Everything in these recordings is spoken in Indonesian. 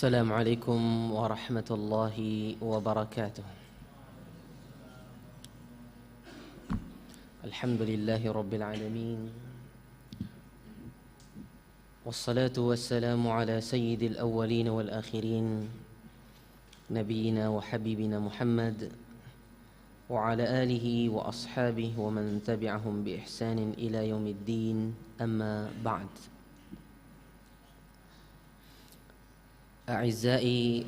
السلام عليكم ورحمة الله وبركاته. الحمد لله رب العالمين، والصلاة والسلام على سيد الأولين والآخرين نبينا وحبيبنا محمد وعلى آله وأصحابه ومن تبعهم بإحسان إلى يوم الدين. أما بعد. A'izai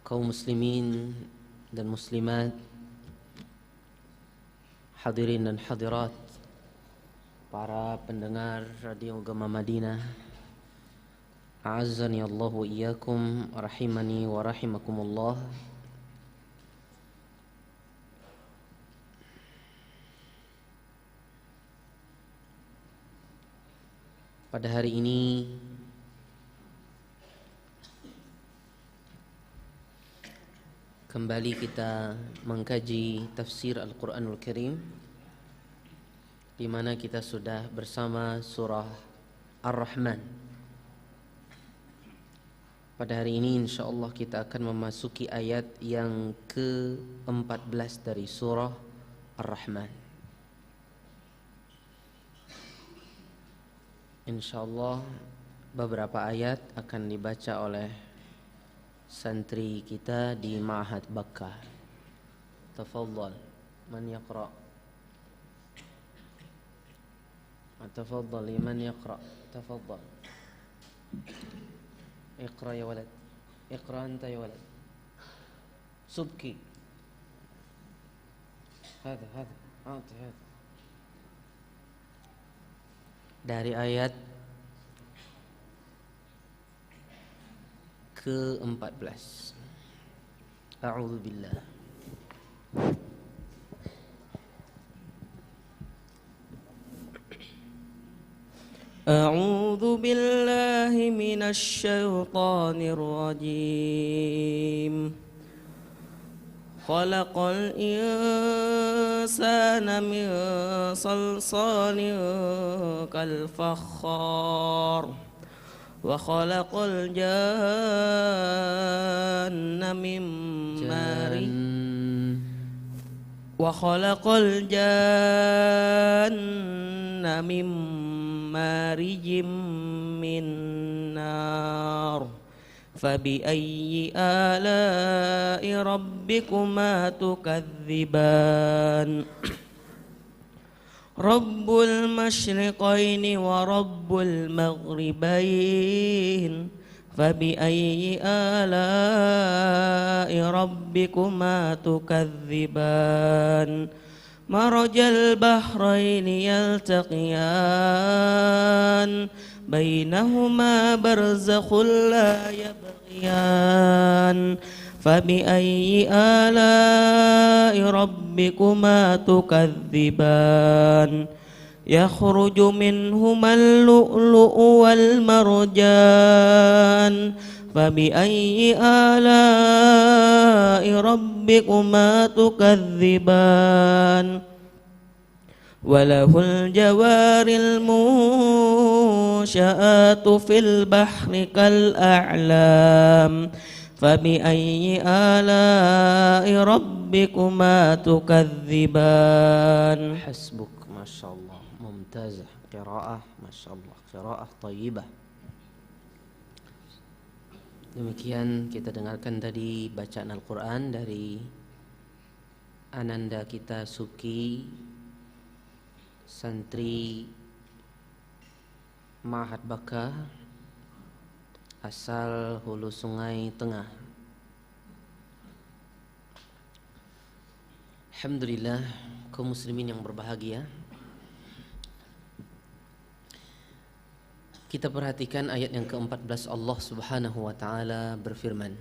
kaum muslimin dan muslimat, hadirin dan hadirat, para pendengar Radio Gema Madinah, a'azzani Allah wa iyyakum, rahimani wa rahimakumullah. Pada hari ini kembali kita mengkaji tafsir Al-Quranul Karim, di mana kita sudah bersama surah Ar-Rahman. Pada hari ini insyaallah kita akan memasuki ayat yang ke-14 dari surah Ar-Rahman. Insyaallah beberapa ayat akan dibaca oleh santri kita di Ma'had Bakkah. Tafadhal, man yaqra? Tafadhal, man yaqra? Tafadhal. Iqra ya walad. Iqra anta ya walad. Subki. Hada. A'ti hada. Dari ayat ke-14. A'udzu billah. A'udzu billahi minasy syaithanir rajim. Khalaqal insana min salsalin kal fakhar. وخلق الجن من مارج من نار فبأي آلاء ربكما تكذبان رب المشرقين ورب المغربين فبأي آلاء ربكما تكذبان مرج البحرين يلتقيان بينهما برزخ لا يبغيان فبأي آلاء ربكما تكذبان يخرج منهما اللؤلؤ والمرجان فبأي آلاء ربكما تكذبان وله الجوار المنشآت في البحر كالأعلام فبأي آلاء ربكما تكذبان. حسبك. ما شاء الله، ممتازة قراءة، ما شاء الله قراءة طيبة. Demikian kita dengarkan tadi bacaan Al-Quran dari Ananda kita Suki, santri Ma'had Bakkah asal Hulu Sungai Tengah. Alhamdulillah, kaum muslimin yang berbahagia, kita perhatikan ayat yang ke-14. Allah Subhanahu wa taala berfirman,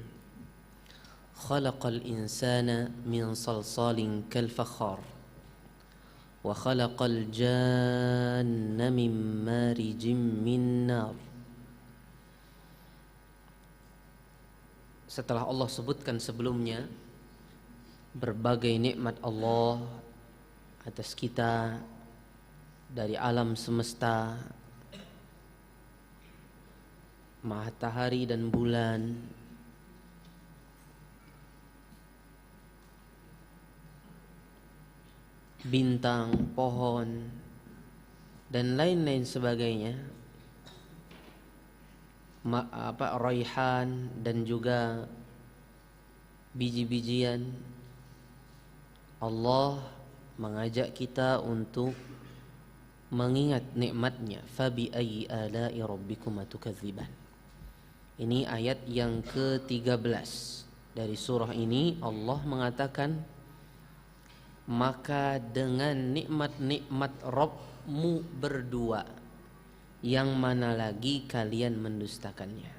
Khalaqal insana min salsalin kal fakhar wa khalaqal janna min marijim min nar. Setelah Allah sebutkan sebelumnya berbagai nikmat Allah atas kita dari alam semesta, matahari dan bulan, bintang, pohon, dan lain-lain sebagainya, raihan dan juga biji-bijian. Allah mengajak kita untuk mengingat nikmatnya. Fabi ayyi ala'i rabbikuma tukadziban. Ini ayat yang ke-13 dari surah ini. Allah mengatakan, maka dengan nikmat-nikmat Rabbmu berdua, yang mana lagi kalian mendustakannya.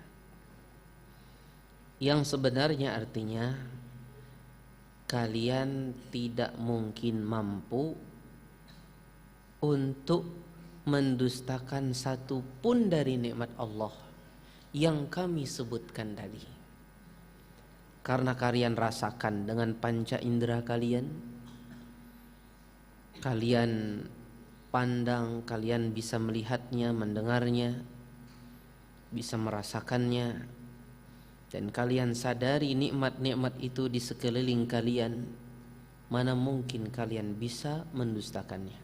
Yang sebenarnya artinya, kalian tidak mungkin mampu untuk mendustakan satu pun dari nikmat Allah yang kami sebutkan tadi. Karena kalian rasakan dengan panca indera kalian, kalian pandang, kalian bisa melihatnya, mendengarnya, bisa merasakannya, dan kalian sadari nikmat-nikmat itu di sekeliling kalian. Mana mungkin kalian bisa mendustakannya?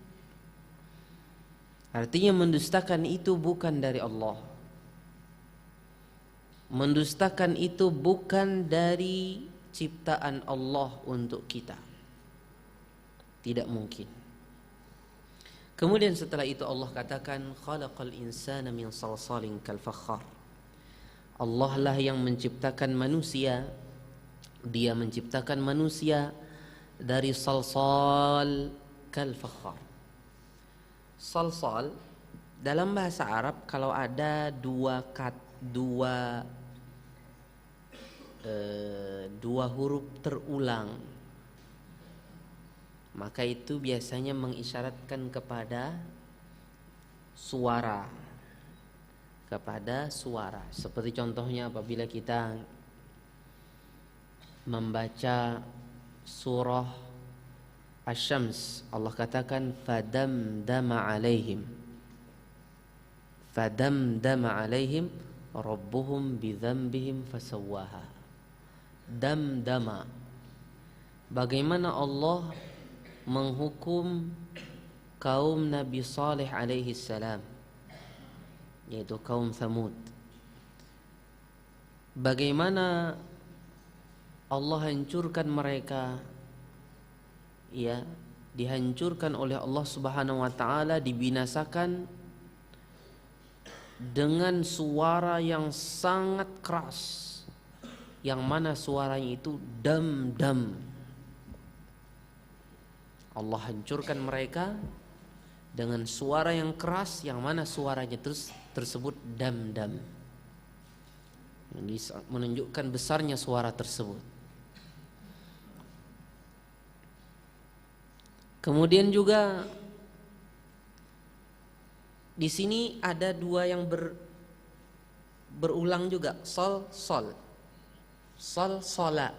Artinya mendustakan itu bukan dari Allah. Mendustakan itu bukan dari ciptaan Allah untuk kita. Tidak mungkin. Kemudian setelah itu Allah katakan, khalaqal insana min salsalin kal fakhar. Allah lah yang menciptakan manusia. Dia menciptakan manusia dari salsal kal fakhar. Salsal dalam bahasa Arab, kalau ada dua huruf terulang, maka itu biasanya mengisyaratkan kepada suara. Seperti contohnya apabila kita membaca surah Asy-Syams, Allah katakan fadamdama alaihim rabbuhum bidzambihim fasawwaha. Damdama, bagaimana Allah menghukum kaum Nabi Saleh alaihi salam, yaitu kaum Thamud. Bagaimana Allah hancurkan mereka, ya, dihancurkan oleh Allah Subhanahu wa taala, dibinasakan dengan suara yang sangat keras, yang mana suaranya itu dam-dam. Allah hancurkan mereka dengan suara yang keras, yang mana suaranya tersebut dam-dam, menunjukkan besarnya suara tersebut. Kemudian juga di sini ada dua yang berulang juga, sol, salsalun,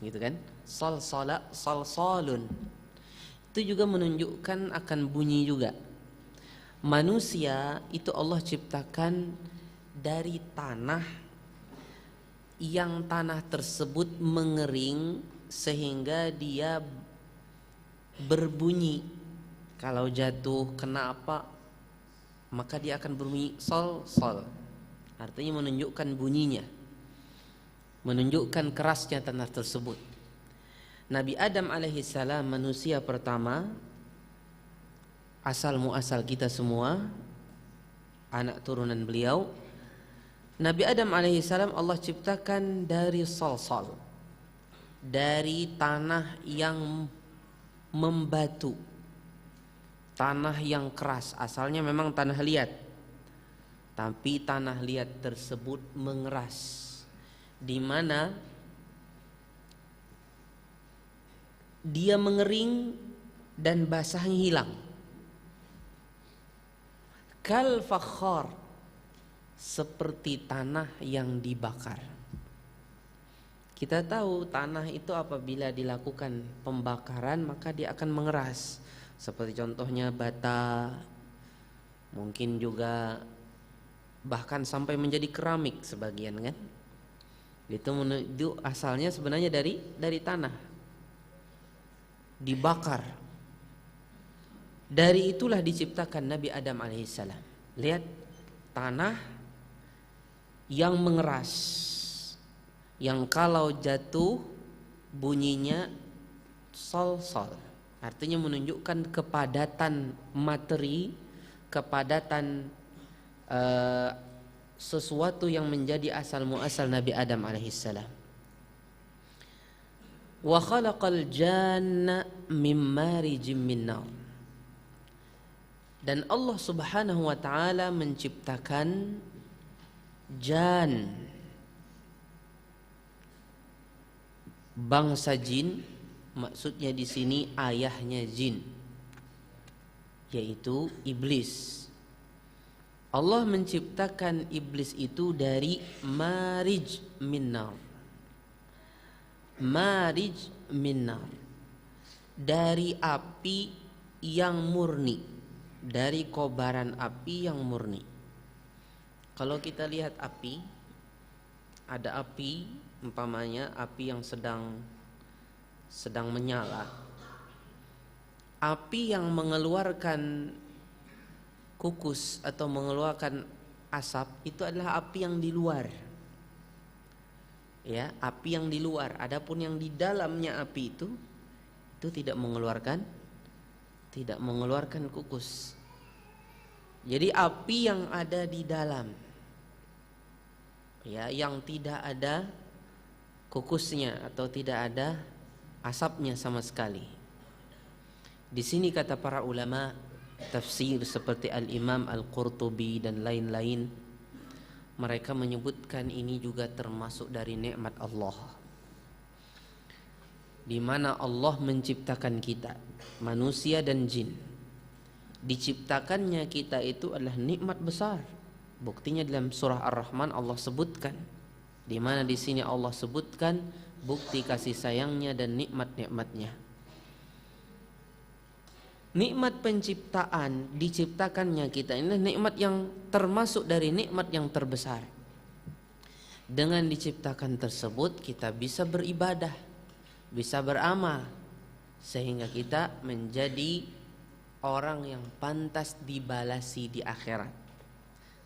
gitu kan? Salsalun. Itu juga menunjukkan akan bunyi juga. Manusia itu Allah ciptakan dari tanah, yang tanah tersebut mengering sehingga dia berbunyi. Kalau jatuh kena apa, maka dia akan berbunyi sol. Artinya menunjukkan bunyinya, menunjukkan kerasnya tanah tersebut. Nabi Adam alaihissalam, manusia pertama, asal muasal kita semua, anak turunan beliau. Nabi Adam alaihissalam Allah ciptakan dari salsal, dari tanah yang membatu, tanah yang keras. Asalnya memang tanah liat, tapi tanah liat tersebut mengeras, di mana dia mengering dan basahnya hilang. Kal fakhar, seperti tanah yang dibakar. Kita tahu tanah itu apabila dilakukan pembakaran maka dia akan mengeras. Seperti contohnya bata, mungkin juga bahkan sampai menjadi keramik sebagian kan. Itu asalnya sebenarnya dari tanah, dibakar. Dari itulah diciptakan Nabi Adam alaihissalam. Lihat, tanah yang mengeras, yang kalau jatuh bunyinya sol-sol, artinya menunjukkan kepadatan materi, kepadatan sesuatu yang menjadi asal muasal Nabi Adam alaihissalam. Wa khalaqal janna min marijim min nar. Dan Allah Subhanahu wa taala menciptakan jan, bangsa jin, maksudnya di sini ayahnya jin, yaitu iblis. Allah menciptakan iblis itu dari marij min nar. Marij min nar, dari api yang murni, dari kobaran api yang murni. Kalau kita lihat api, ada api, umpamanya api yang sedang menyala. Api yang mengeluarkan kukus atau mengeluarkan asap itu adalah api yang di luar. Ya, api yang di luar. Adapun yang di dalamnya api itu tidak mengeluarkan kukus. Jadi api yang ada di dalam, ya, yang tidak ada kukusnya atau tidak ada asapnya sama sekali. Di sini kata para ulama tafsir seperti Al-Imam Al-Qurtubi dan lain-lain, mereka menyebutkan ini juga termasuk dari nikmat Allah, di mana Allah menciptakan kita, manusia dan jin. Diciptakannya kita itu adalah nikmat besar. Buktinya dalam surah Ar-Rahman Allah sebutkan, di mana di sini Allah sebutkan bukti kasih sayangnya dan nikmat-nikmatnya. Nikmat penciptaan, diciptakannya kita ini nikmat yang termasuk dari nikmat yang terbesar. Dengan diciptakan tersebut kita bisa beribadah, bisa beramal, sehingga kita menjadi orang yang pantas dibalasi di akhirat.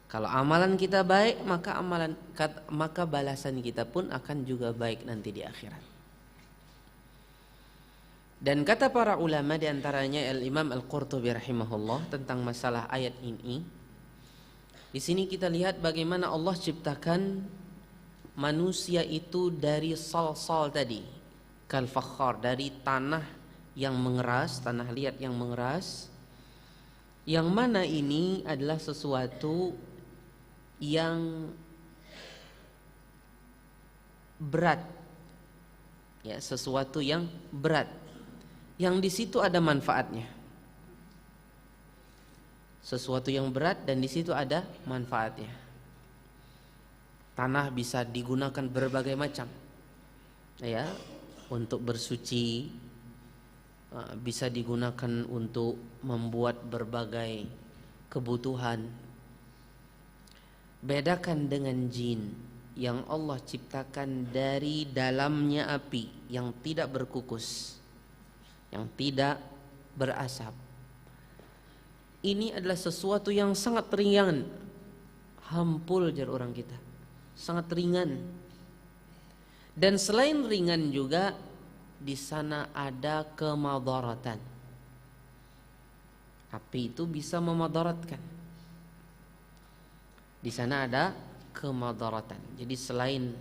Kalau amalan kita baik, maka balasan kita pun akan juga baik nanti di akhirat. Dan kata para ulama, di antaranya Al-Imam Al-Qurtubi rahimahullah tentang masalah ayat ini. Di sini kita lihat bagaimana Allah ciptakan manusia itu dari salsal tadi, kal fakhar, dari tanah yang mengeras, tanah liat yang mengeras, yang mana ini adalah sesuatu yang berat, ya, sesuatu yang berat, yang di situ ada manfaatnya. Sesuatu yang berat dan di situ ada manfaatnya. Tanah bisa digunakan berbagai macam, ya, untuk bersuci, bisa digunakan untuk membuat berbagai kebutuhan. Bedakan dengan jin yang Allah ciptakan dari dalamnya api yang tidak berkukus, yang tidak berasap. Ini adalah sesuatu yang sangat ringan, hampul jar orang kita, sangat ringan. Dan selain ringan juga di sana ada kemadaratan. Api itu bisa memadaratkan. Di sana ada kemadaratan. Jadi selain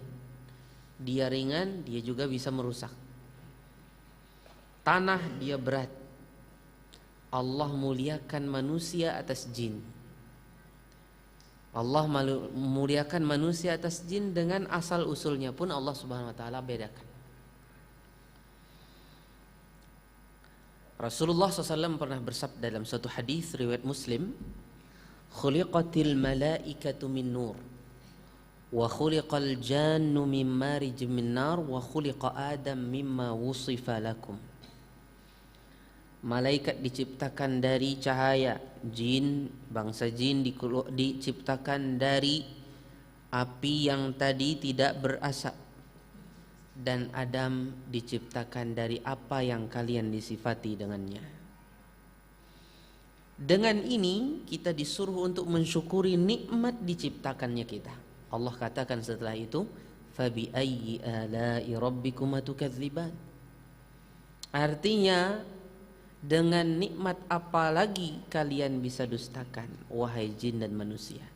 dia ringan, dia juga bisa merusak. Tanah dia berat. Allah muliakan manusia atas jin. Allah muliakan manusia atas jin dengan asal usulnya pun Allah Subhanahu wa taala bedakan. Rasulullah SAW pernah bersabda dalam suatu hadis riwayat Muslim, khuliqatil malaikatu min nur wa khuliqal jannu min marij min nar wa khuliqa Adam mimma wusifa lakum. malaikat diciptakan dari cahaya, bangsa jin diciptakan dari api yang tadi tidak berasap, dan Adam diciptakan dari apa yang kalian disifati dengannya. Dengan ini kita disuruh untuk mensyukuri nikmat diciptakannya kita. Allah katakan setelah itu, fabi ayyi ala'i rabbikuma tukadziban. Artinya, dengan nikmat apa lagi kalian bisa dustakan, wahai jin dan manusia?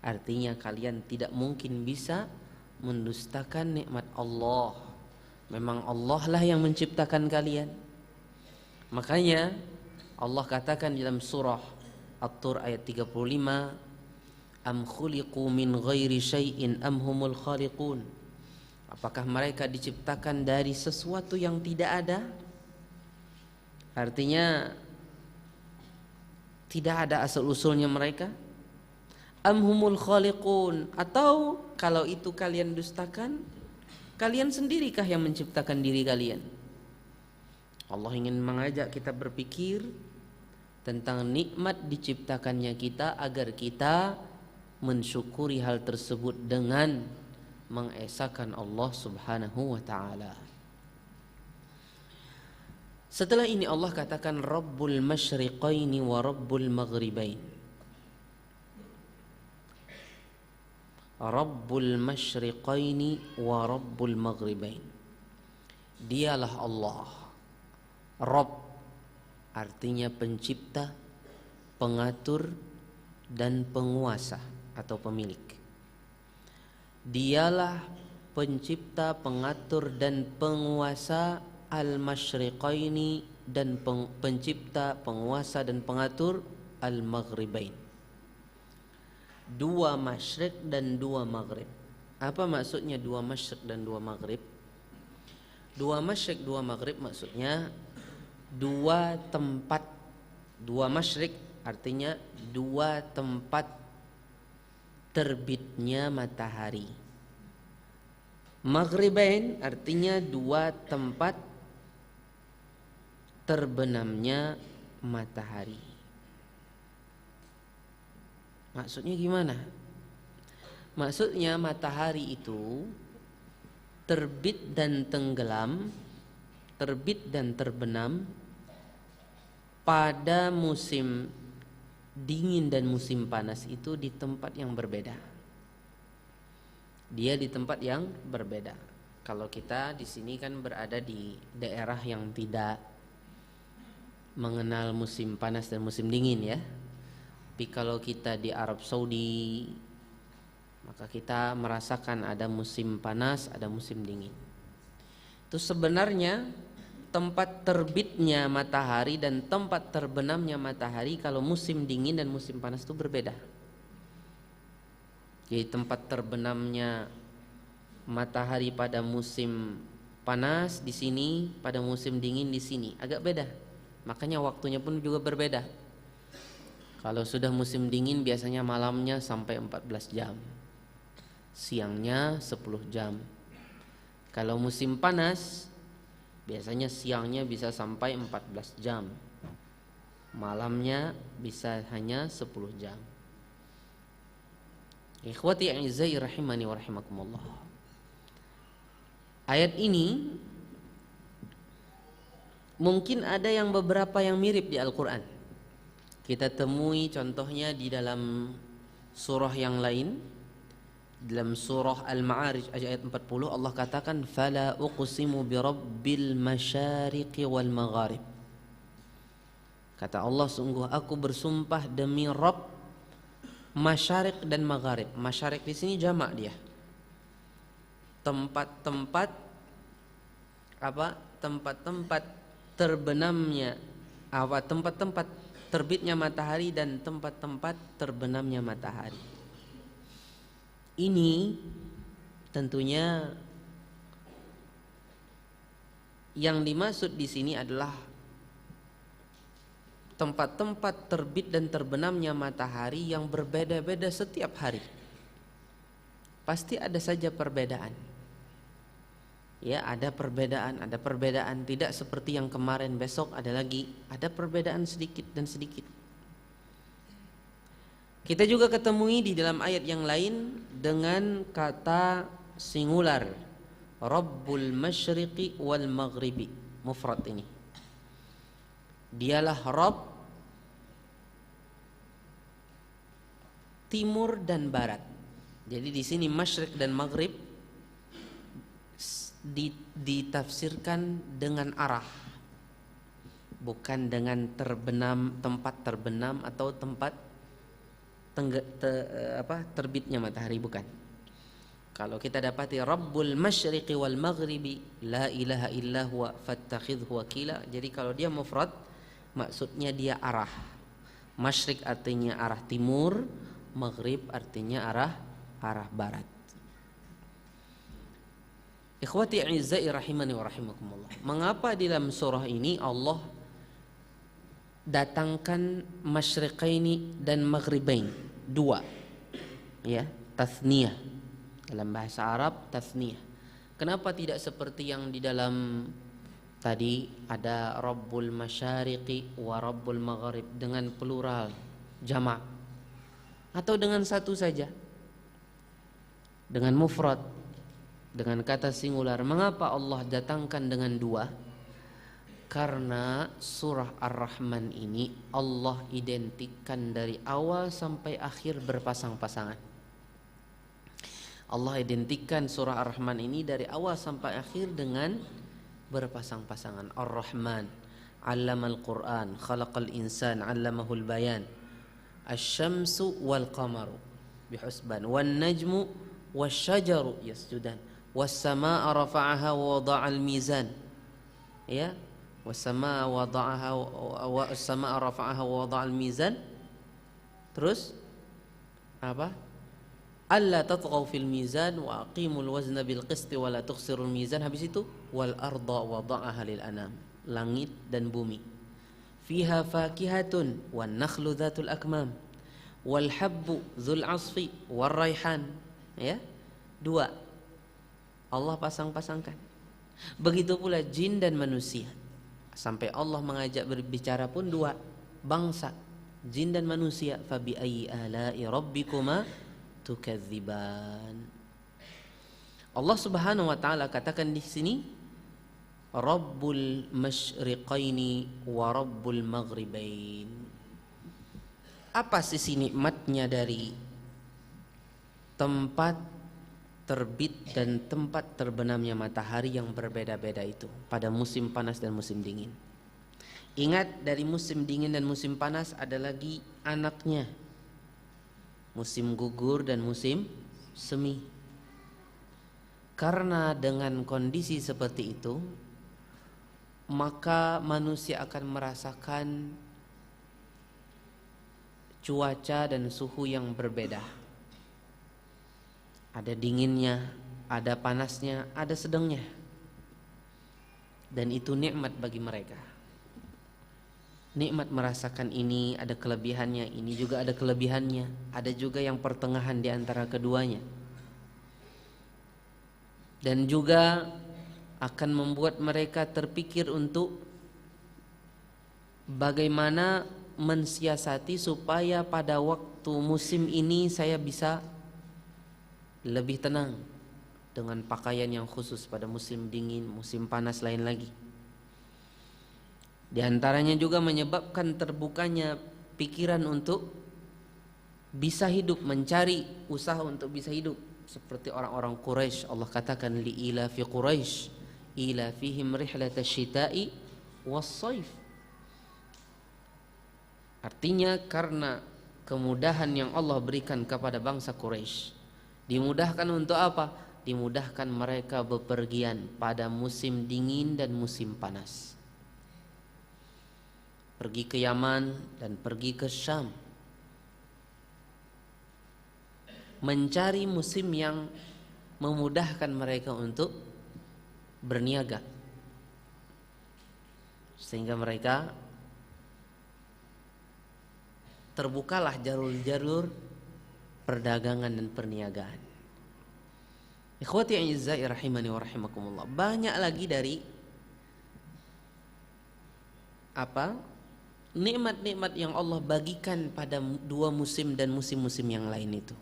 Artinya kalian tidak mungkin bisa mendustakan nikmat Allah. Memang Allah lah yang menciptakan kalian. Makanya Allah katakan dalam surah At-Tur ayat 35, am khuliqu min ghairi syai'in am humul khaliqun. Apakah mereka diciptakan dari sesuatu yang tidak ada? Artinya tidak ada asal-usulnya mereka. Am humul khaliqun, atau kalau itu kalian dustakan, kalian sendirikah yang menciptakan diri kalian? Allah ingin mengajak kita berpikir tentang nikmat diciptakannya kita agar kita mensyukuri hal tersebut dengan mengesahkan Allah Subhanahu wa taala. Setelah ini Allah katakan Rabbul Masyriqaini wa Rabbul Maghribain. Rabbul Masyriqaini wa Rabbul Maghribain. Dialah Allah, Rabb artinya pencipta, pengatur dan penguasa atau pemilik. Dialah pencipta, pengatur dan penguasa al-masyriqaini, dan pencipta, penguasa dan pengatur al-maghribain. Dua masyrik dan dua maghrib. Apa maksudnya dua masyrik dan dua maghrib? Dua masyrik, dua maghrib maksudnya dua tempat. Dua masyrik artinya dua tempat terbitnya matahari. Maghribain artinya dua tempat terbenamnya matahari. Maksudnya gimana? Maksudnya matahari itu terbit dan tenggelam, terbit dan terbenam pada musim dingin dan musim panas itu di tempat yang berbeda. Dia di tempat yang berbeda. Kalau kita di sini kan berada di daerah yang tidak mengenal musim panas dan musim dingin ya. Tapi kalau kita di Arab Saudi, maka kita merasakan ada musim panas, ada musim dingin. Itu sebenarnya tempat terbitnya matahari dan tempat terbenamnya matahari kalau musim dingin dan musim panas itu berbeda. Jadi tempat terbenamnya matahari pada musim panas di sini, pada musim dingin di sini agak beda. Makanya waktunya pun juga berbeda. Kalau sudah musim dingin biasanya malamnya sampai 14 jam, siangnya 10 jam. Kalau musim panas biasanya siangnya bisa sampai 14 jam, malamnya bisa hanya 10 jam. Ikhwati a'izai rahimani wa rahimakumullah. Ayat ini mungkin ada yang beberapa yang mirip di Al-Quran. Kita temui contohnya di dalam surah yang lain. Dalam surah Al-Ma'arij ayat 40 Allah katakan fala uqsimu birabbil masyariqi wal magharib. Kata Allah, sungguh aku bersumpah demi Rabb masyariq dan magharib. Masyariq di sini jamak dia. Tempat-tempat apa? Tempat-tempat terbenamnya apa? Tempat-tempat terbitnya matahari dan tempat-tempat terbenamnya matahari. Ini tentunya yang dimaksud di sini adalah tempat-tempat terbit dan terbenamnya matahari yang berbeda-beda setiap hari. Pasti ada saja perbedaan. Ya, ada perbedaan tidak seperti yang kemarin, besok ada lagi, ada perbedaan sedikit dan sedikit. Kita juga ketemui di dalam ayat yang lain dengan kata singular, Rabbul Masyriqi wal Maghribi, mufrad ini. Dialah Rabb timur dan barat. Jadi di sini Masyriq dan Maghrib ditafsirkan dengan arah, bukan dengan tempat terbenam atau tempat terbitnya matahari, bukan. Kalau kita dapati Rabbul Masyriqi wal Maghribi la ilaha illa huwa fattakhidhu wakila. Jadi kalau dia mufrad maksudnya dia arah. Masyriq artinya arah timur, Maghrib artinya arah barat. Ikhwati a'izza'i rahimani wa rahimakumullah. Mengapa di dalam surah ini Allah datangkan masyriqaini dan maghribain, dua, ya, tathniyah. Dalam bahasa Arab tathniyah. Kenapa tidak seperti yang di dalam tadi ada Rabbul Masyariqi wa Rabbul Maghrib dengan plural jamak, atau dengan satu saja dengan mufrad, dengan kata singular? Mengapa Allah datangkan dengan dua? Karena surah Ar-Rahman ini Allah identikkan dari awal sampai akhir berpasang-pasangan. Allah identikkan surah Ar-Rahman ini dari awal sampai akhir dengan berpasang-pasangan. Ar-Rahman 'allamal Qur'an, khalaqal insan, 'allamahul bayan. Asy-syamsu wal qamaru bihusban, wan najmu wasyajaru yasjudan, was samaa'a rafa'aha wa wada'al mizan. Ya, was samaa'a wada'aha wa as-samaa'a rafa'aha wa wada'al mizan. Terus apa? Alla tatghaw fil mizan wa aqimul wazna bil qisti wa la tukhsirul mizan. Habis itu wal arda wada'aha lil anam. Langit dan bumi. Fiha fakihatun wan nakhlu dzatul akmam wal habbu dzul asfi war raihan. Ya, dua Allah pasang-pasangkan. Begitu pula jin dan manusia. Sampai Allah mengajak berbicara pun dua bangsa, jin dan manusia. Fabi ayyi ala'i rabbikuma tukadziban. Allah Subhanahu wa taala katakan di sini Rabbul Masyriqaini wa Rabbul Maghribain. Apa sisi nikmatnya dari tempat terbit dan tempat terbenamnya matahari yang berbeda-beda itu pada musim panas dan musim dingin? Ingat, dari musim dingin dan musim panas ada lagi anaknya, musim gugur dan musim semi. Karena dengan kondisi seperti itu, maka manusia akan merasakan cuaca dan suhu yang berbeda. Ada dinginnya, ada panasnya, ada sedangnya. Dan itu nikmat bagi mereka. Nikmat merasakan ini, ada kelebihannya, ini juga ada kelebihannya, ada juga yang pertengahan di antara keduanya. Dan juga akan membuat mereka terpikir untuk bagaimana mensiasati supaya pada waktu musim ini saya bisa lebih tenang dengan pakaian yang khusus pada musim dingin, musim panas lain lagi. Di antaranya juga menyebabkan terbukanya pikiran untuk bisa hidup, mencari usaha untuk bisa hidup. Seperti orang-orang Quraisy, Allah katakan li ila fi Quraisy ila fihim rihlatash syita'i was-shaif. Artinya karena kemudahan yang Allah berikan kepada bangsa Quraisy, dimudahkan untuk apa? Dimudahkan mereka bepergian pada musim dingin dan musim panas. Pergi ke Yaman dan pergi ke Syam, mencari musim yang memudahkan mereka untuk berniaga, sehingga mereka terbukalah jalur-jalur perdagangan dan perniagaan. Ikhwati a'izzai rahimani wa rahimakumullah. Banyak lagi dari nikmat-nikmat yang Allah bagikan pada dua musim dan musim-musim yang lain itu.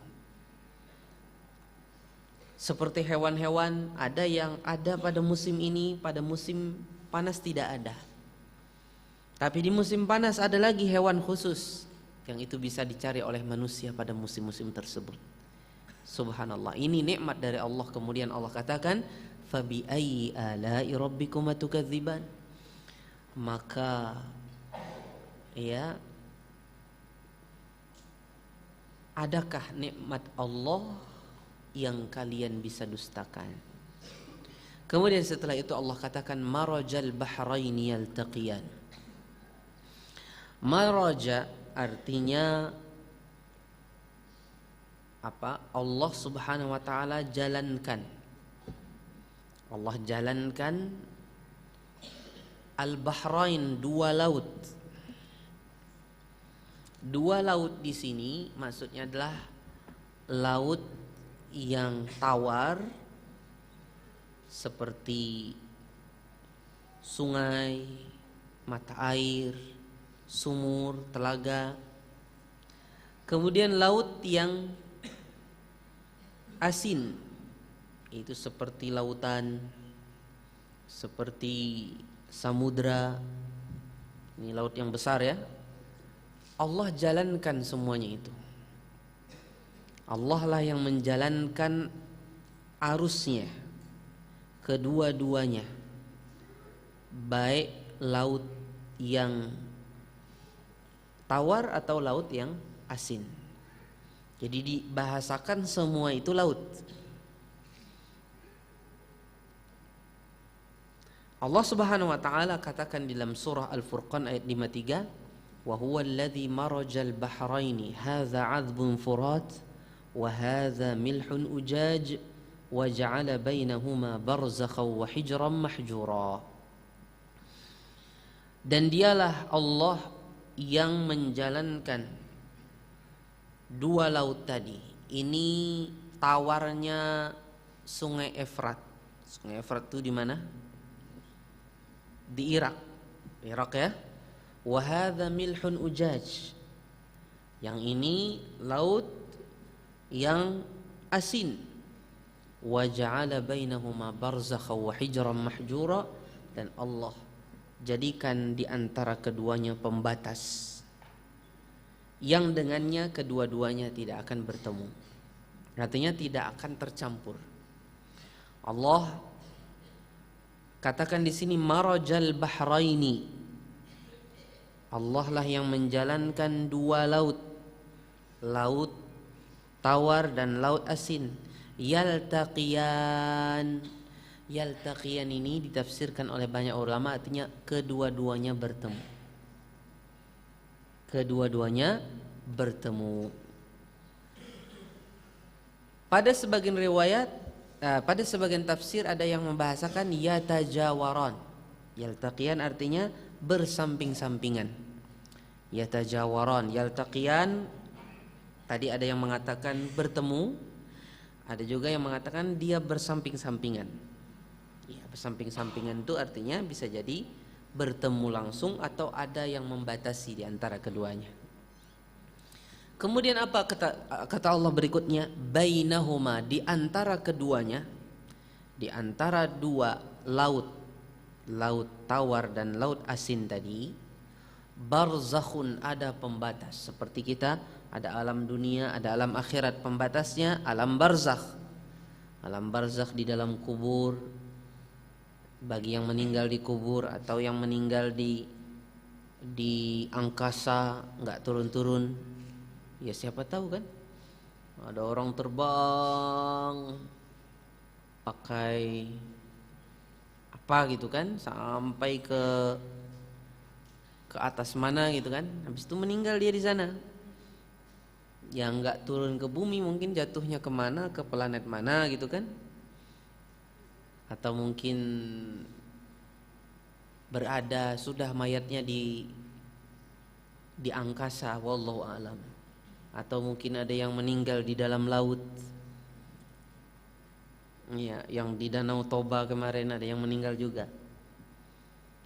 Seperti hewan-hewan, ada yang ada pada musim ini, pada musim panas tidak ada. Tapi di musim panas ada lagi hewan khusus yang itu bisa dicari oleh manusia pada musim-musim tersebut. Subhanallah, ini nikmat dari Allah. Kemudian Allah katakan, "Fabi ayyi ala'i rabbikuma tukadziban?" Maka ya, adakah nikmat Allah yang kalian bisa dustakan? Kemudian setelah itu Allah katakan, marajal bahraini yaltaqiyan. Maraja artinya apa? Allah Subhanahu wa taala jalankan. Allah jalankan al-bahrain, dua laut. Dua laut di sini maksudnya adalah laut yang tawar seperti sungai, mata air, sumur, telaga. Kemudian laut yang asin, itu seperti lautan, seperti samudra. Ini laut yang besar ya. Allah jalankan semuanya itu. Allah lah yang menjalankan arusnya, kedua-duanya, baik laut yang tawar atau laut yang asin. Jadi dibahasakan semua itu laut. Allah Subhanahu wa taala katakan dalam surah Al-Furqan ayat 53, "Wa huwa alladzi marajal bahraini hadza 'adzbun furat wa hadza milhun ujaj wa ja'ala bainahuma barzakhan wa hijran mahjura." Dan dialah Allah yang menjalankan dua laut tadi. Ini tawarnya Sungai Efrat. Sungai Efrat itu di mana? Di Irak. Irak ya. Wa hadza milhun ujaj. Yang ini laut yang asin. Wa ja'ala bainahuma barzakhan wa hijran mahjura. Dan Allah jadikan di antara keduanya pembatas yang dengannya kedua-duanya tidak akan bertemu. Artinya tidak akan tercampur. Allah katakan di sini marajal bahraini. Allah lah yang menjalankan dua laut, laut tawar dan laut asin. Yaltaqiyan. Yaltaqiyan ini ditafsirkan oleh banyak ulama artinya kedua-duanya bertemu. Kedua-duanya bertemu. Pada sebagian riwayat, pada sebagian tafsir ada yang membahasakan yatajawaran. Yaltaqiyan artinya bersamping-sampingan. Yatajawaran, yaltaqiyan tadi ada yang mengatakan bertemu, ada juga yang mengatakan dia bersamping-sampingan. Ya, bersamping-sampingan itu artinya bisa jadi bertemu langsung atau ada yang membatasi di antara keduanya. Kemudian apa kata Allah berikutnya? Bainahuma, di antara keduanya, di antara dua laut, laut tawar dan laut asin tadi, barzakhun, ada pembatas. Seperti kita ada alam dunia, ada alam akhirat, pembatasnya alam barzakh. Alam barzakh di dalam kubur, bagi yang meninggal di kubur atau yang meninggal di angkasa, nggak turun-turun, ya siapa tahu kan, ada orang terbang pakai apa gitu kan sampai ke atas mana gitu kan, habis itu meninggal dia di sana. Yang nggak turun ke bumi mungkin jatuhnya kemana, ke planet mana gitu kan, atau mungkin berada sudah mayatnya di angkasa, wallahu alam. Atau mungkin ada yang meninggal di dalam laut. Ya, yang di Danau Toba kemarin ada yang meninggal juga.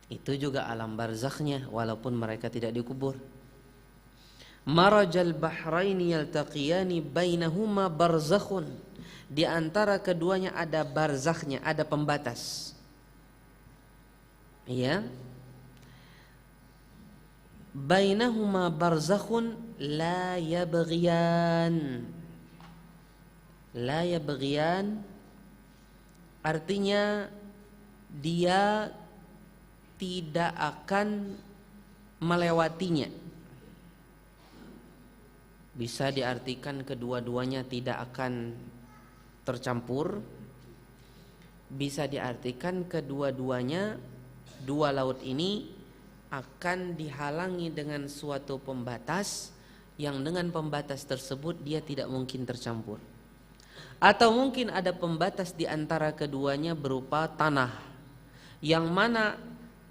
Itu juga alam barzakhnya walaupun mereka tidak dikubur. Marajal bahraini yaltaqiyani bainahuma barzakhun. Di antara keduanya ada barzakhnya, ada pembatas. Ya. Bainahuma barzakhun la yabghiyan. La yabghiyan artinya dia tidak akan melewatinya. Bisa diartikan kedua-duanya tidak akan tercampur. Bisa diartikan kedua-duanya, dua laut ini akan dihalangi dengan suatu pembatas yang dengan pembatas tersebut dia tidak mungkin tercampur. Atau mungkin ada pembatas di antara keduanya berupa tanah, yang mana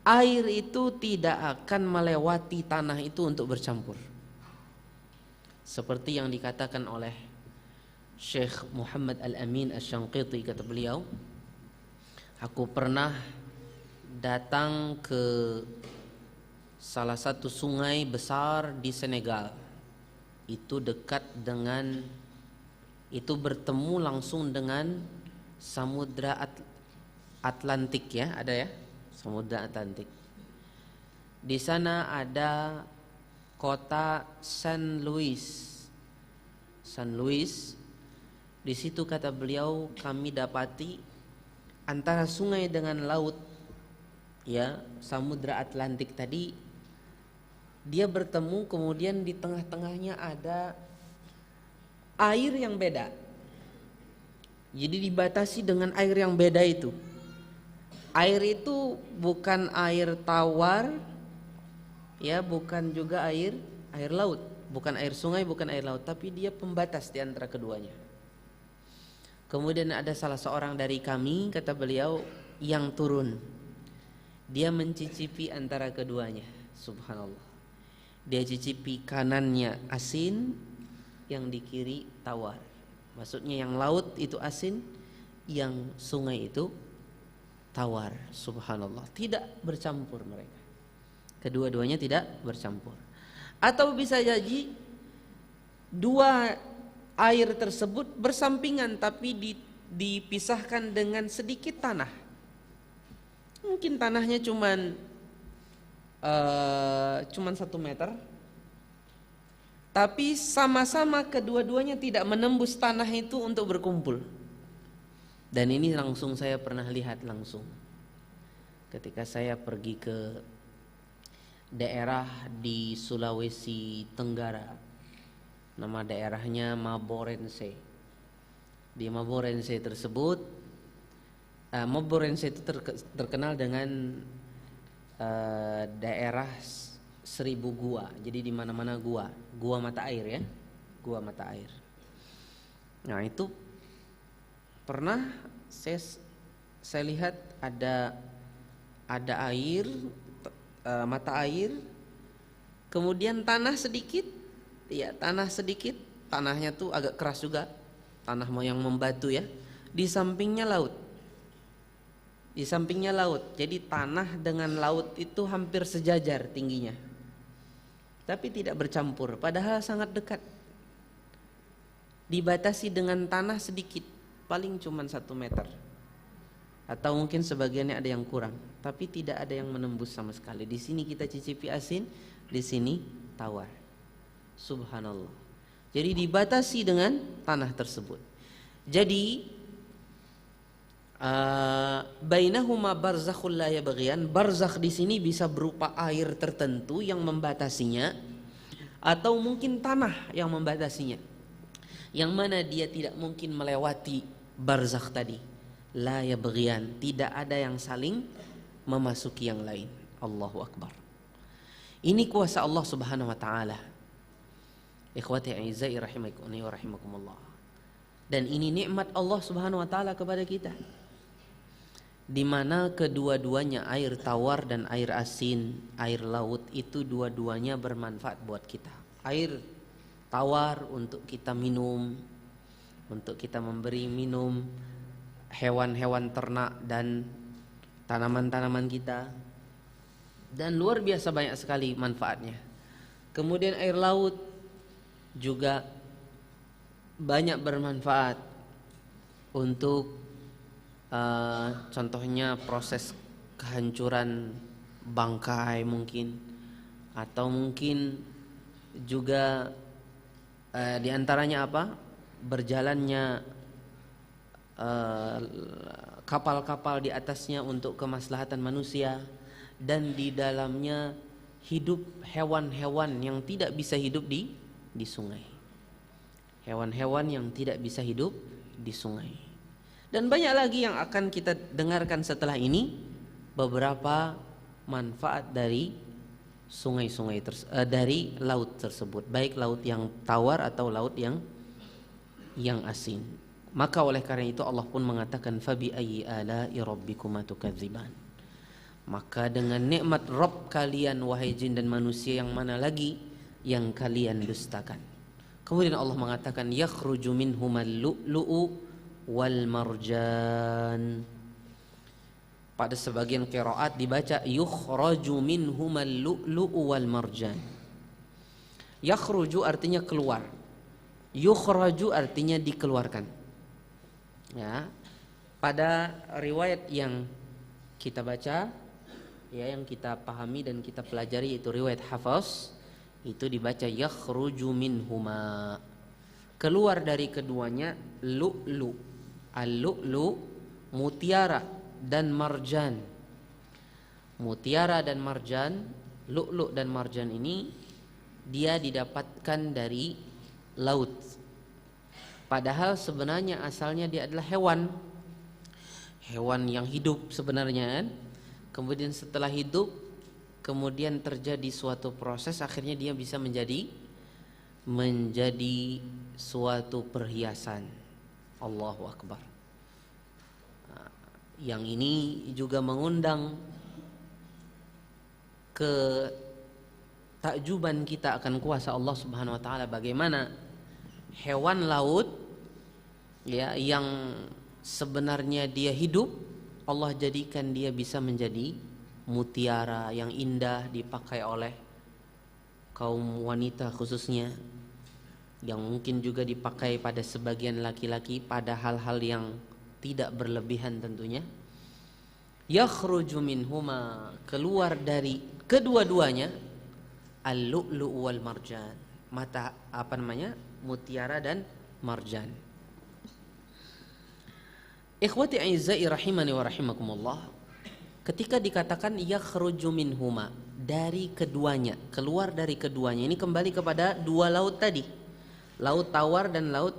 air itu tidak akan melewati tanah itu untuk bercampur. Seperti yang dikatakan oleh Syekh Muhammad Al-Amin Asy-Syanqiti, kata beliau, aku pernah datang ke salah satu sungai besar di Senegal. Itu dekat dengan, itu bertemu langsung dengan Samudra Atlantik ya, ada ya, Samudra Atlantik. Di sana ada kota San Luis. San Luis. Di situ kata beliau kami dapati antara sungai dengan laut ya, Samudra Atlantik tadi dia bertemu, kemudian di tengah-tengahnya ada air yang beda. Jadi dibatasi dengan air yang beda itu. Air itu bukan air tawar, ya, bukan juga air laut, bukan air sungai, bukan air laut, tapi dia pembatas di antara keduanya. Kemudian ada salah seorang dari kami, kata beliau, yang turun. Dia mencicipi antara keduanya. Subhanallah. Dia cicipi kanannya asin, yang di kiri tawar. Maksudnya yang laut itu asin, yang sungai itu tawar. Subhanallah. Tidak bercampur mereka. Kedua-duanya tidak bercampur. Atau bisa jadi dua air tersebut bersampingan tapi dipisahkan dengan sedikit tanah. Mungkin tanahnya cuman 1 meter, tapi sama-sama kedua-duanya tidak menembus tanah itu untuk berkumpul. Dan ini langsung saya pernah lihat langsung ketika saya pergi ke daerah di Sulawesi Tenggara. Nama daerahnya Maborense. Di Maborense tersebut, Maborense itu terkenal dengan daerah 1000 gua. Jadi di mana-mana gua mata air ya, gua mata air. Nah itu pernah saya lihat ada air, mata air, kemudian tanah sedikit, ya tanah sedikit, tanahnya tuh agak keras juga, tanah yang membatu ya. Di sampingnya laut. Di sampingnya laut. Jadi tanah dengan laut itu hampir sejajar tingginya. Tapi tidak bercampur, padahal sangat dekat. Dibatasi dengan tanah sedikit, paling cuma 1 meter. Atau mungkin sebagiannya ada yang kurang, tapi tidak ada yang menembus sama sekali. Di sini kita cicipi asin, di sini tawar. Subhanallah. Jadi dibatasi dengan tanah tersebut. Jadi bainahuma barzakhul la yabghiyan. Barzakh di sini bisa berupa air tertentu yang membatasinya, atau mungkin tanah yang membatasinya, yang mana dia tidak mungkin melewati barzakh tadi. La yabghiyan, tidak ada yang saling memasuki yang lain. Allahu Akbar. Ini kuasa Allah Subhanahu wa taala. Ikhwati a'izai rahimakumuni wa rahimakumullah. Dan ini nikmat Allah Subhanahu wa taala kepada kita, di mana kedua-duanya, air tawar dan air asin, air laut, itu dua-duanya bermanfaat buat kita. Air tawar untuk kita minum, untuk kita memberi minum hewan-hewan ternak dan tanaman-tanaman kita, dan luar biasa banyak sekali manfaatnya. Kemudian air laut juga banyak bermanfaat untuk contohnya proses kehancuran bangkai mungkin, atau mungkin juga diantaranya apa, berjalannya kapal-kapal di atasnya untuk kemaslahatan manusia, dan di dalamnya hidup hewan-hewan yang tidak bisa hidup di sungai. Hewan-hewan yang tidak bisa hidup di sungai. Dan banyak lagi yang akan kita dengarkan setelah ini, beberapa manfaat dari sungai-sungai dari laut tersebut, baik laut yang tawar atau laut yang asin. Maka oleh karena itu Allah pun mengatakan fabi ayyi ala'i rabbikuma tukadziban. Maka dengan nikmat Rabb kalian wahai jin dan manusia, yang mana lagi yang kalian dustakan. Kemudian Allah mengatakan yakhruju minhumal lu'lu'u wal marjan. Pada sebagian qiraat dibaca yukhraju minhumal lu'lu'u wal marjan. Yakhruju artinya keluar, yukhraju artinya dikeluarkan. Ya, pada riwayat yang kita baca, ya, yang kita pahami dan kita pelajari, itu riwayat Hafs, itu dibaca yakhruju minhuma, keluar dari keduanya, lu'lu. Al-lu'lu mutiara dan marjan. Mutiara dan marjan, lu'lu dan marjan ini dia didapatkan dari laut. Padahal sebenarnya asalnya dia adalah hewan yang hidup sebenarnya kan. Kemudian setelah hidup, kemudian terjadi suatu proses, akhirnya dia bisa menjadi suatu perhiasan. Allahu Akbar. Yang ini juga mengundang ketakjuban kita akan kuasa Allah Subhanahu wa taala, bagaimana hewan laut, ya, yang sebenarnya dia hidup, Allah jadikan dia bisa menjadi mutiara yang indah dipakai oleh kaum wanita khususnya, yang mungkin juga dipakai pada sebagian laki-laki pada hal-hal yang tidak berlebihan tentunya. Yakhruju minhuma, keluar dari kedua-duanya, al-lu'lu' wal marjan, mutiara dan marjan. Ikhwati a'izzai rahimani wa rahimakumullah, ketika dikatakan yakhruju minhuma, dari keduanya, keluar dari keduanya, ini kembali kepada dua laut tadi, laut tawar dan laut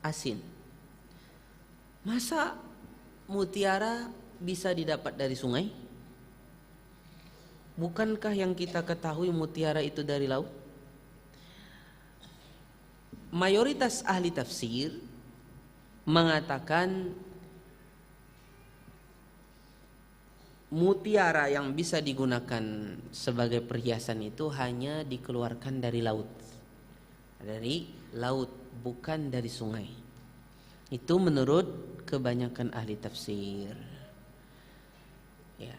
asin. Masa mutiara bisa didapat dari sungai? Bukankah yang kita ketahui mutiara itu dari laut? Mayoritas ahli tafsir mengatakan mutiara yang bisa digunakan sebagai perhiasan itu hanya dikeluarkan dari laut. Dari laut, bukan dari sungai. Itu menurut kebanyakan ahli tafsir. Ya.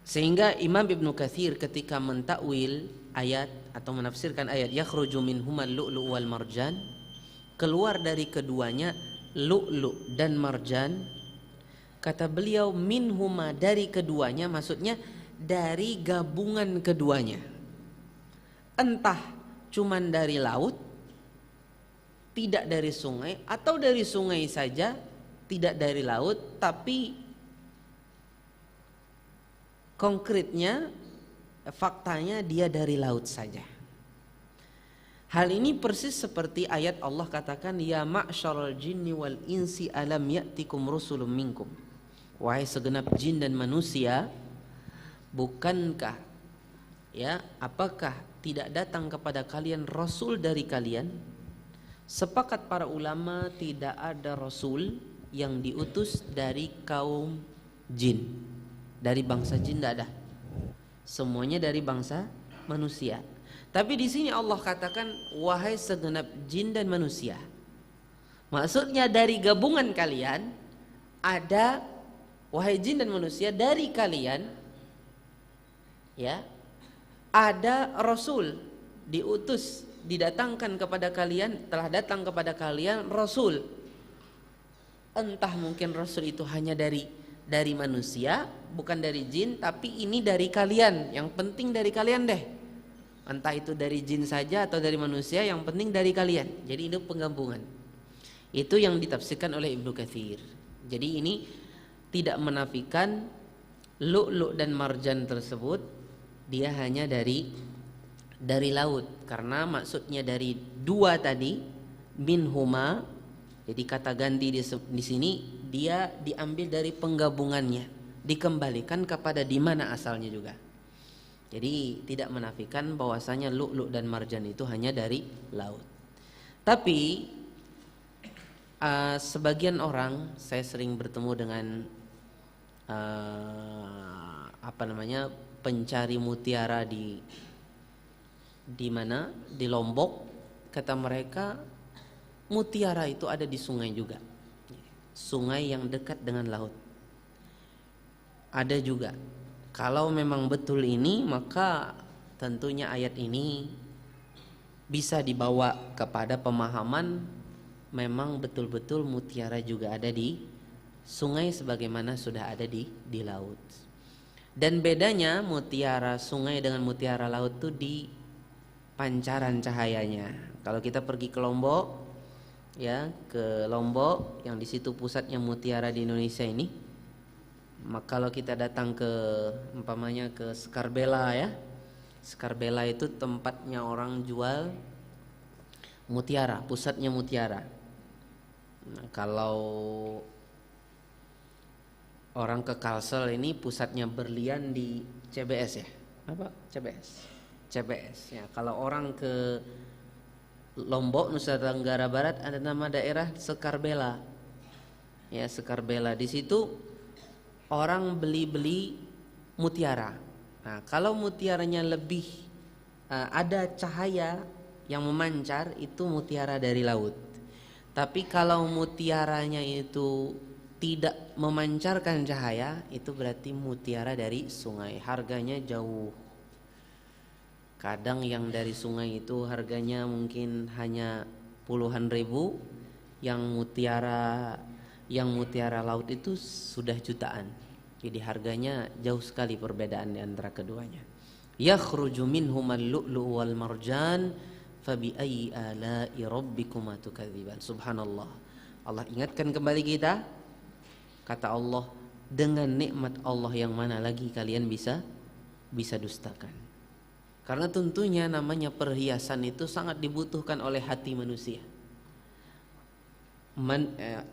Sehingga Imam Ibnu Katsir ketika mentakwil ayat atau menafsirkan ayat yakhruju minhumal lu'lu' wal marjan, keluar dari keduanya lu'lu' dan marjan, kata beliau minhuma, dari keduanya, maksudnya dari gabungan keduanya. Entah cuman dari laut, tidak dari sungai, atau dari sungai saja, tidak dari laut, tapi konkretnya, faktanya dia dari laut saja. Hal ini persis seperti ayat Allah katakan ya ma'syaral jinni wal insi alam ya'tikum rusulun minkum. Wahai segenap jin dan manusia, bukankah, ya, apakah tidak datang kepada kalian rasul dari kalian? Sepakat para ulama tidak ada rasul yang diutus dari kaum jin. Dari bangsa jin tidak ada. Semuanya dari bangsa manusia. Tapi di sini Allah katakan wahai segenap jin dan manusia. Maksudnya dari gabungan kalian ada, wahai jin dan manusia, dari kalian ya ada rasul, diutus, didatangkan kepada kalian, telah datang kepada kalian rasul. Entah mungkin rasul itu hanya dari manusia, bukan dari jin, tapi ini dari kalian. Yang penting dari kalian deh. Entah itu dari jin saja atau dari manusia, yang penting dari kalian. Jadi itu penggabungan. Itu yang ditafsirkan oleh Ibnu Katsir. Jadi ini tidak menafikan lu'lu' dan marjan tersebut dia hanya dari laut, karena maksudnya dari dua tadi, minhuma. Jadi kata ganti di sini dia diambil dari penggabungannya, dikembalikan kepada di mana asalnya juga. Jadi tidak menafikan bahwasanya lu'lu' dan marjan itu hanya dari laut. Tapi sebagian orang, saya sering bertemu dengan pencari mutiara di mana, di Lombok. Kata mereka mutiara itu ada di sungai juga, sungai yang dekat dengan laut ada juga. Kalau memang betul ini, maka tentunya ayat ini bisa dibawa kepada pemahaman memang betul-betul mutiara juga ada di sungai sebagaimana sudah ada di laut. Dan bedanya mutiara sungai dengan mutiara laut itu di pancaran cahayanya. Kalau kita pergi ke Lombok, ya, ke Lombok yang di situ pusatnya mutiara di Indonesia ini, maka kalau kita datang ke umpamanya ke Skarbela, ya, Skarbela itu tempatnya orang jual mutiara, pusatnya mutiara. Nah, kalau orang ke Kalsel ini pusatnya berlian di CBS, ya, apa CBS ya. Kalau orang ke Lombok, Nusa Tenggara Barat, ada nama daerah Skarbela, ya, Skarbela. Di situ orang beli mutiara. Nah, kalau mutiaranya lebih ada cahaya yang memancar, itu mutiara dari laut. Tapi kalau mutiaranya itu tidak memancarkan cahaya, itu berarti mutiara dari sungai. Harganya jauh. Kadang yang dari sungai itu harganya mungkin hanya puluhan ribu, yang mutiara laut itu sudah jutaan. Jadi harganya jauh sekali perbedaan di antara keduanya. Yakhruju minhumal lu'lu' wal marjan fabi ayyi ala'i rabbikuma tukadziban. Subhanallah. Allah ingatkan kembali kita, kata Allah, dengan nikmat Allah yang mana lagi kalian bisa dustakan. Karena tentunya namanya perhiasan itu sangat dibutuhkan oleh hati manusia.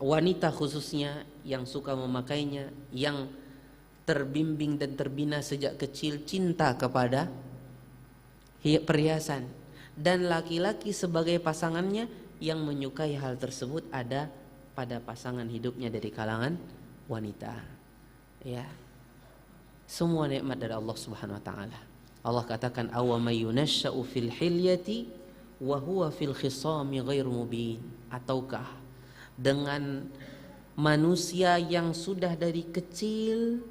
Wanita khususnya yang suka memakainya, yang terbimbing dan terbina sejak kecil cinta kepada perhiasan, dan laki-laki sebagai pasangannya yang menyukai hal tersebut ada pada pasangan hidupnya dari kalangan wanita. Ya, semua nikmat dari Allah Subhanahu wa taala. Allah katakan awa may yunasya'u fil hilyati wa huwa fil khisami ghairu mubin. Ataukah dengan manusia yang sudah dari kecil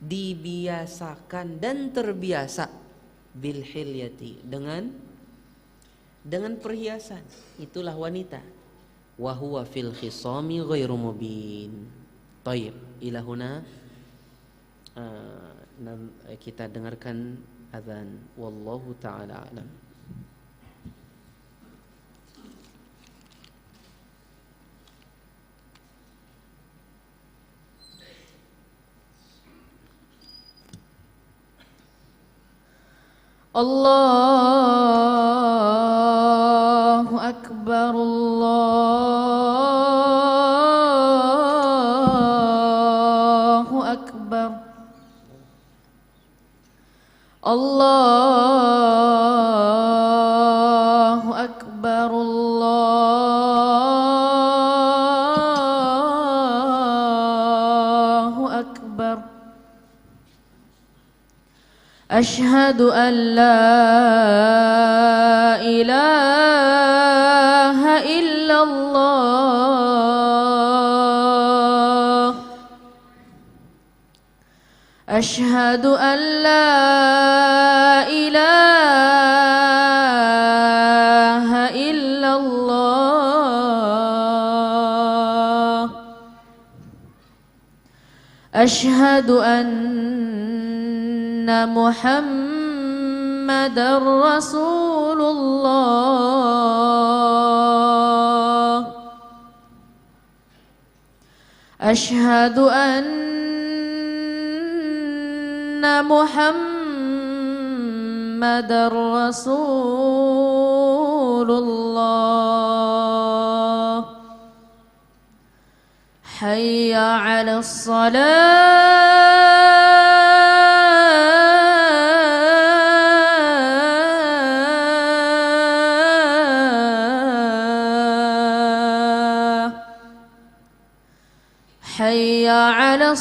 dibiasakan dan terbiasa bil hilyati, dengan perhiasan, itulah wanita. Wa huwa fil khisami ghairu mubin. Thayyib, ila huna kita dengarkan azan. Wallahu ta'ala a'lam. Allahu akbar, Allahu akbar, Allahu akbar, Allahu akbar. Ashhadu an la إله إلا الله أشهد أن لا إله إلا الله أشهد أن محمدا رسول الله أشهد أن محمدا رسول الله حي على الصلاة حي على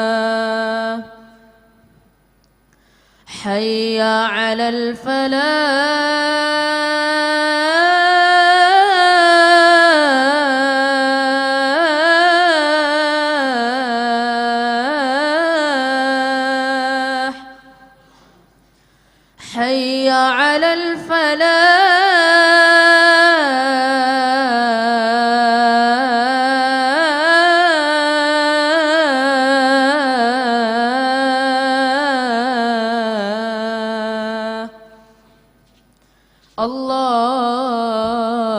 الصلاة حي على الفلاح حي على الفلاح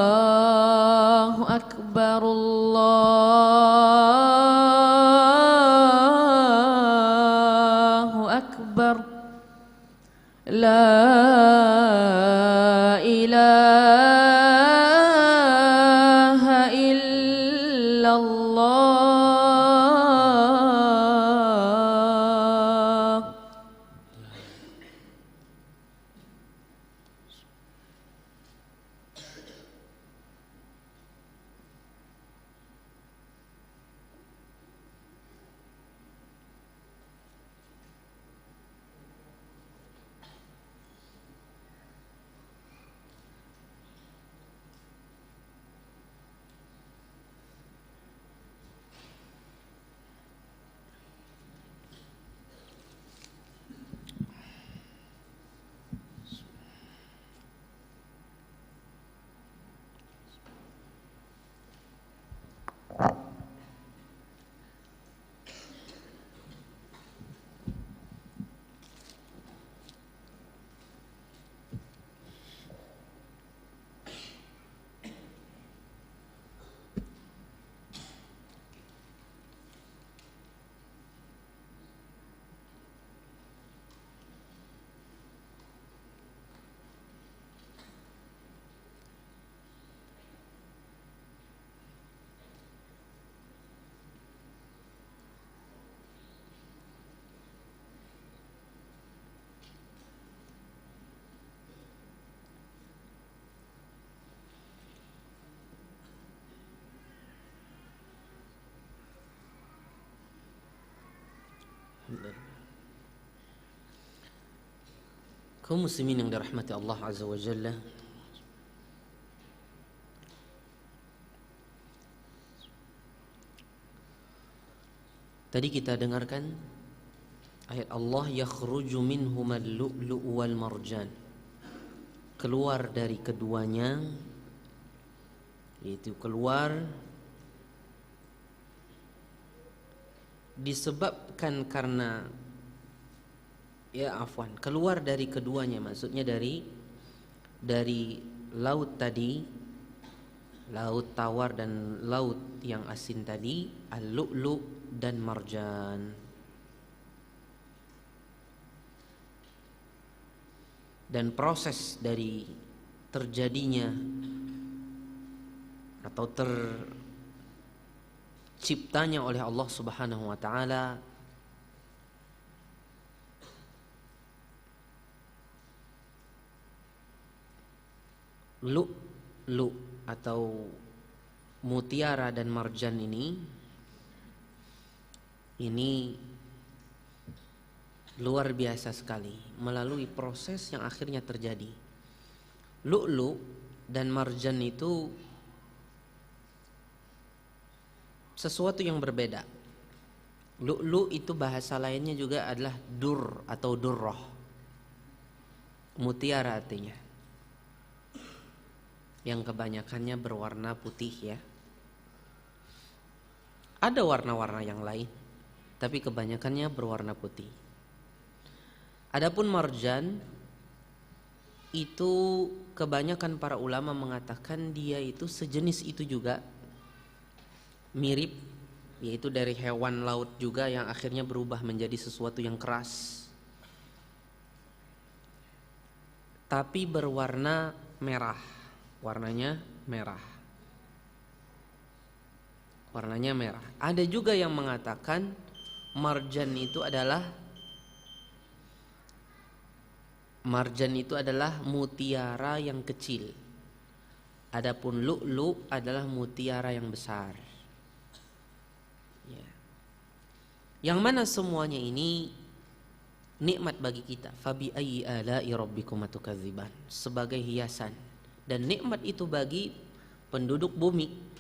الله أكبر الله أكبر لا إله إلا الله Kaum muslimin yang dirahmati Allah Azza wa Jalla, tadi kita dengarkan ayat Allah, yakhruju minhumal lu'lu'u wal marjan, keluar dari keduanya, yaitu keluar disebabkan karena keluar dari keduanya, maksudnya dari laut tadi, laut tawar dan laut yang asin tadi, al-lu'lu' dan marjan. Dan proses dari terjadinya atau terciptanya oleh Allah Subhanahu wa taala lu'lu' atau mutiara dan marjan ini ini luar biasa sekali melalui proses yang akhirnya terjadi. Lu'lu dan marjan itu sesuatu yang berbeda. Lu'lu itu bahasa lainnya juga adalah dur atau durrah, mutiara artinya, yang kebanyakannya berwarna putih ya. Ada warna-warna yang lain, tapi kebanyakannya berwarna putih. Adapun marjan itu kebanyakan para ulama mengatakan dia itu sejenis itu juga, mirip, yaitu dari hewan laut juga yang akhirnya berubah menjadi sesuatu yang keras, tapi berwarna merah, warnanya merah. Ada juga yang mengatakan marjan itu adalah mutiara yang kecil. Adapun lu'lu adalah mutiara yang besar. Ya. Yang mana semuanya ini nikmat bagi kita. Fabi ayyi ala'i rabbikuma tukadziban, sebagai hiasan dan nikmat itu bagi penduduk bumi.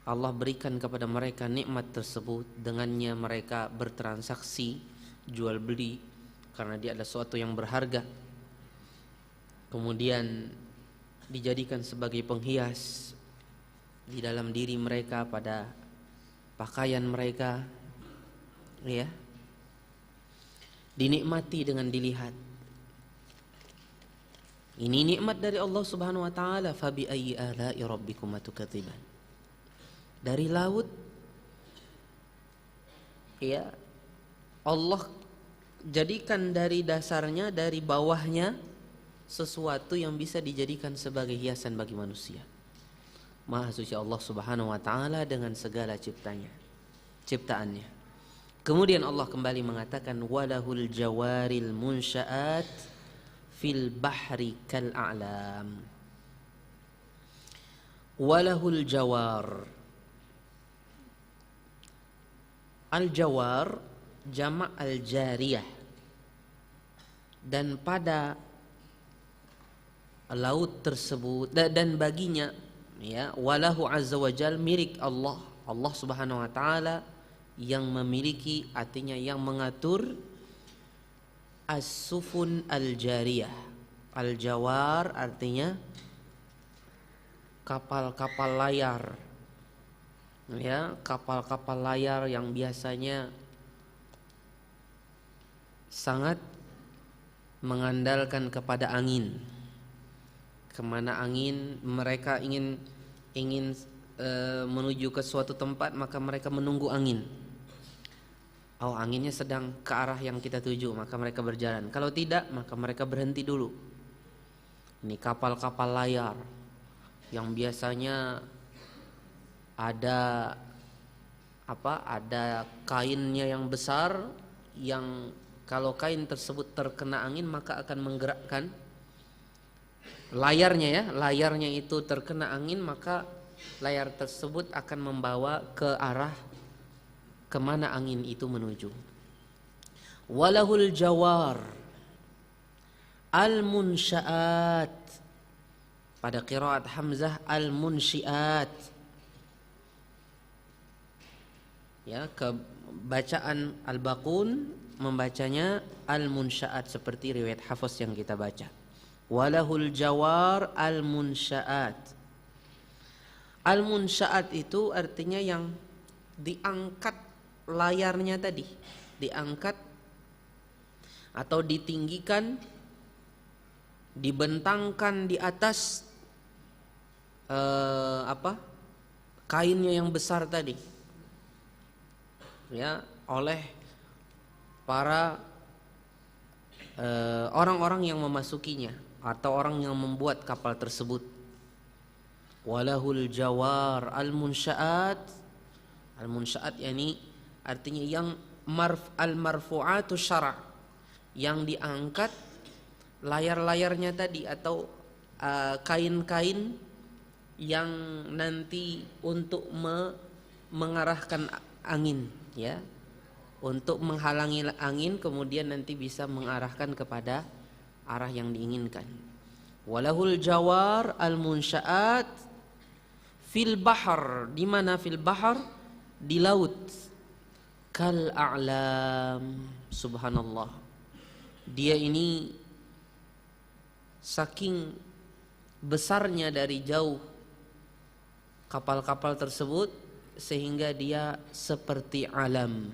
Allah berikan kepada mereka nikmat tersebut, dengannya mereka bertransaksi jual beli karena dia adalah sesuatu yang berharga. Kemudian dijadikan sebagai penghias di dalam diri mereka, pada pakaian mereka, ya. Dinikmati dengan dilihat. Ini nikmat dari Allah Subhanahu wa taala. Fabi ayyi ala'i rabbikuma tukadziban. Dari laut, ya, Allah jadikan dari dasarnya, dari bawahnya sesuatu yang bisa dijadikan sebagai hiasan bagi manusia. Maha suci Allah Subhanahu wa taala dengan segala ciptaannya. Kemudian Allah kembali mengatakan walahul jawaril munsya'at fil bahri kal a'lam. Walahul jawar. Al-jawar jamak al-jariyah. Dan pada laut tersebut dan baginya, ya, walahu azza wajal, milik Allah Subhanahu wa taala yang memiliki, artinya yang mengatur as-sufun al-jariyah. Al-jawar artinya kapal-kapal layar, ya, kapal-kapal layar yang biasanya sangat mengandalkan kepada angin. Kemana angin mereka ingin menuju ke suatu tempat, maka mereka menunggu angin. Oh, anginnya sedang ke arah yang kita tuju, maka mereka berjalan. Kalau tidak, maka mereka berhenti dulu. Ini kapal-kapal layar yang biasanya ada kainnya yang besar, yang kalau kain tersebut terkena angin maka akan menggerakkan layarnya itu terkena angin, maka layar tersebut akan membawa ke arah kemana angin itu menuju. Walahul jawar al-munsyaat, pada qiraat Hamzah al-munsyiat, ya, kebacaan al-Baqun membacanya al-munsyaat seperti riwayat Hafs yang kita baca. Walahul jawar al-munsyaat. Al-munsyaat itu artinya yang diangkat layarnya tadi, diangkat atau ditinggikan, dibentangkan di atas kainnya yang besar tadi, ya, oleh para orang-orang yang memasukinya atau orang yang membuat kapal tersebut. Walahul jawar al-munsyaat. Al-munsyaat yani artinya yang al-marfu'atu syara', yang diangkat layar-layarnya tadi atau kain-kain yang nanti untuk mengarahkan angin, ya, untuk menghalangi angin, kemudian nanti bisa mengarahkan kepada arah yang diinginkan. Walahul jawar al munsha'at fil bahr, di mana fil bahr, di laut, kal a'lam. Subhanallah, dia ini saking besarnya dari jauh kapal-kapal tersebut sehingga dia seperti alam.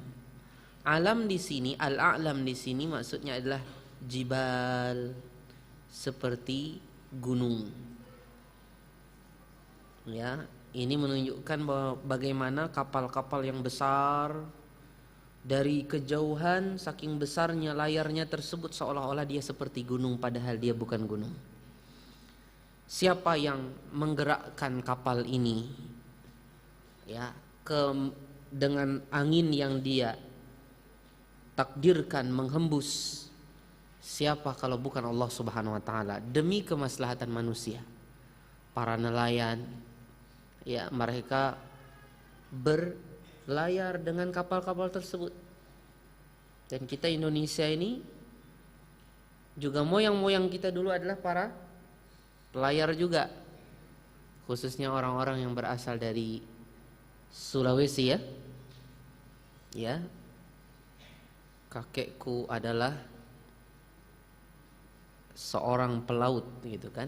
Alam di sini, al-a'lam di sini maksudnya adalah jibal, seperti gunung. Ya, ini menunjukkan bahwa bagaimana kapal-kapal yang besar dari kejauhan, saking besarnya layarnya tersebut seolah-olah dia seperti gunung padahal dia bukan gunung. Siapa yang menggerakkan kapal ini, ya, dengan angin yang dia takdirkan menghembus? Siapa kalau bukan Allah Subhanahu wa taala, demi kemaslahatan manusia. Para nelayan, ya, mereka berlayar dengan kapal-kapal tersebut. Dan kita Indonesia ini juga, moyang-moyang kita dulu adalah para pelayar juga, khususnya orang-orang yang berasal dari Sulawesi, ya. Ya. Kakekku adalah seorang pelaut, gitu kan.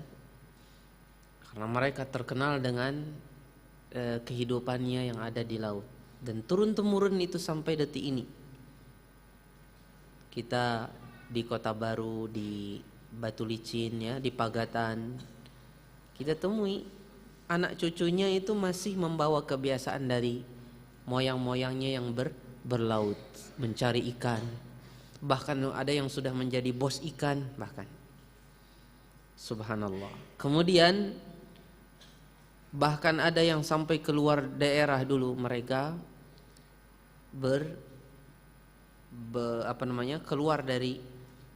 Karena mereka terkenal dengan kehidupannya yang ada di laut, dan turun-temurun itu sampai detik ini. Kita di Kota Baru, di Batu Licin, ya, di Pagatan, kita temui anak cucunya itu masih membawa kebiasaan dari moyang-moyangnya yang berlaut, mencari ikan. Bahkan ada yang sudah menjadi bos ikan bahkan. Subhanallah. Kemudian bahkan ada yang sampai keluar daerah dulu, mereka keluar dari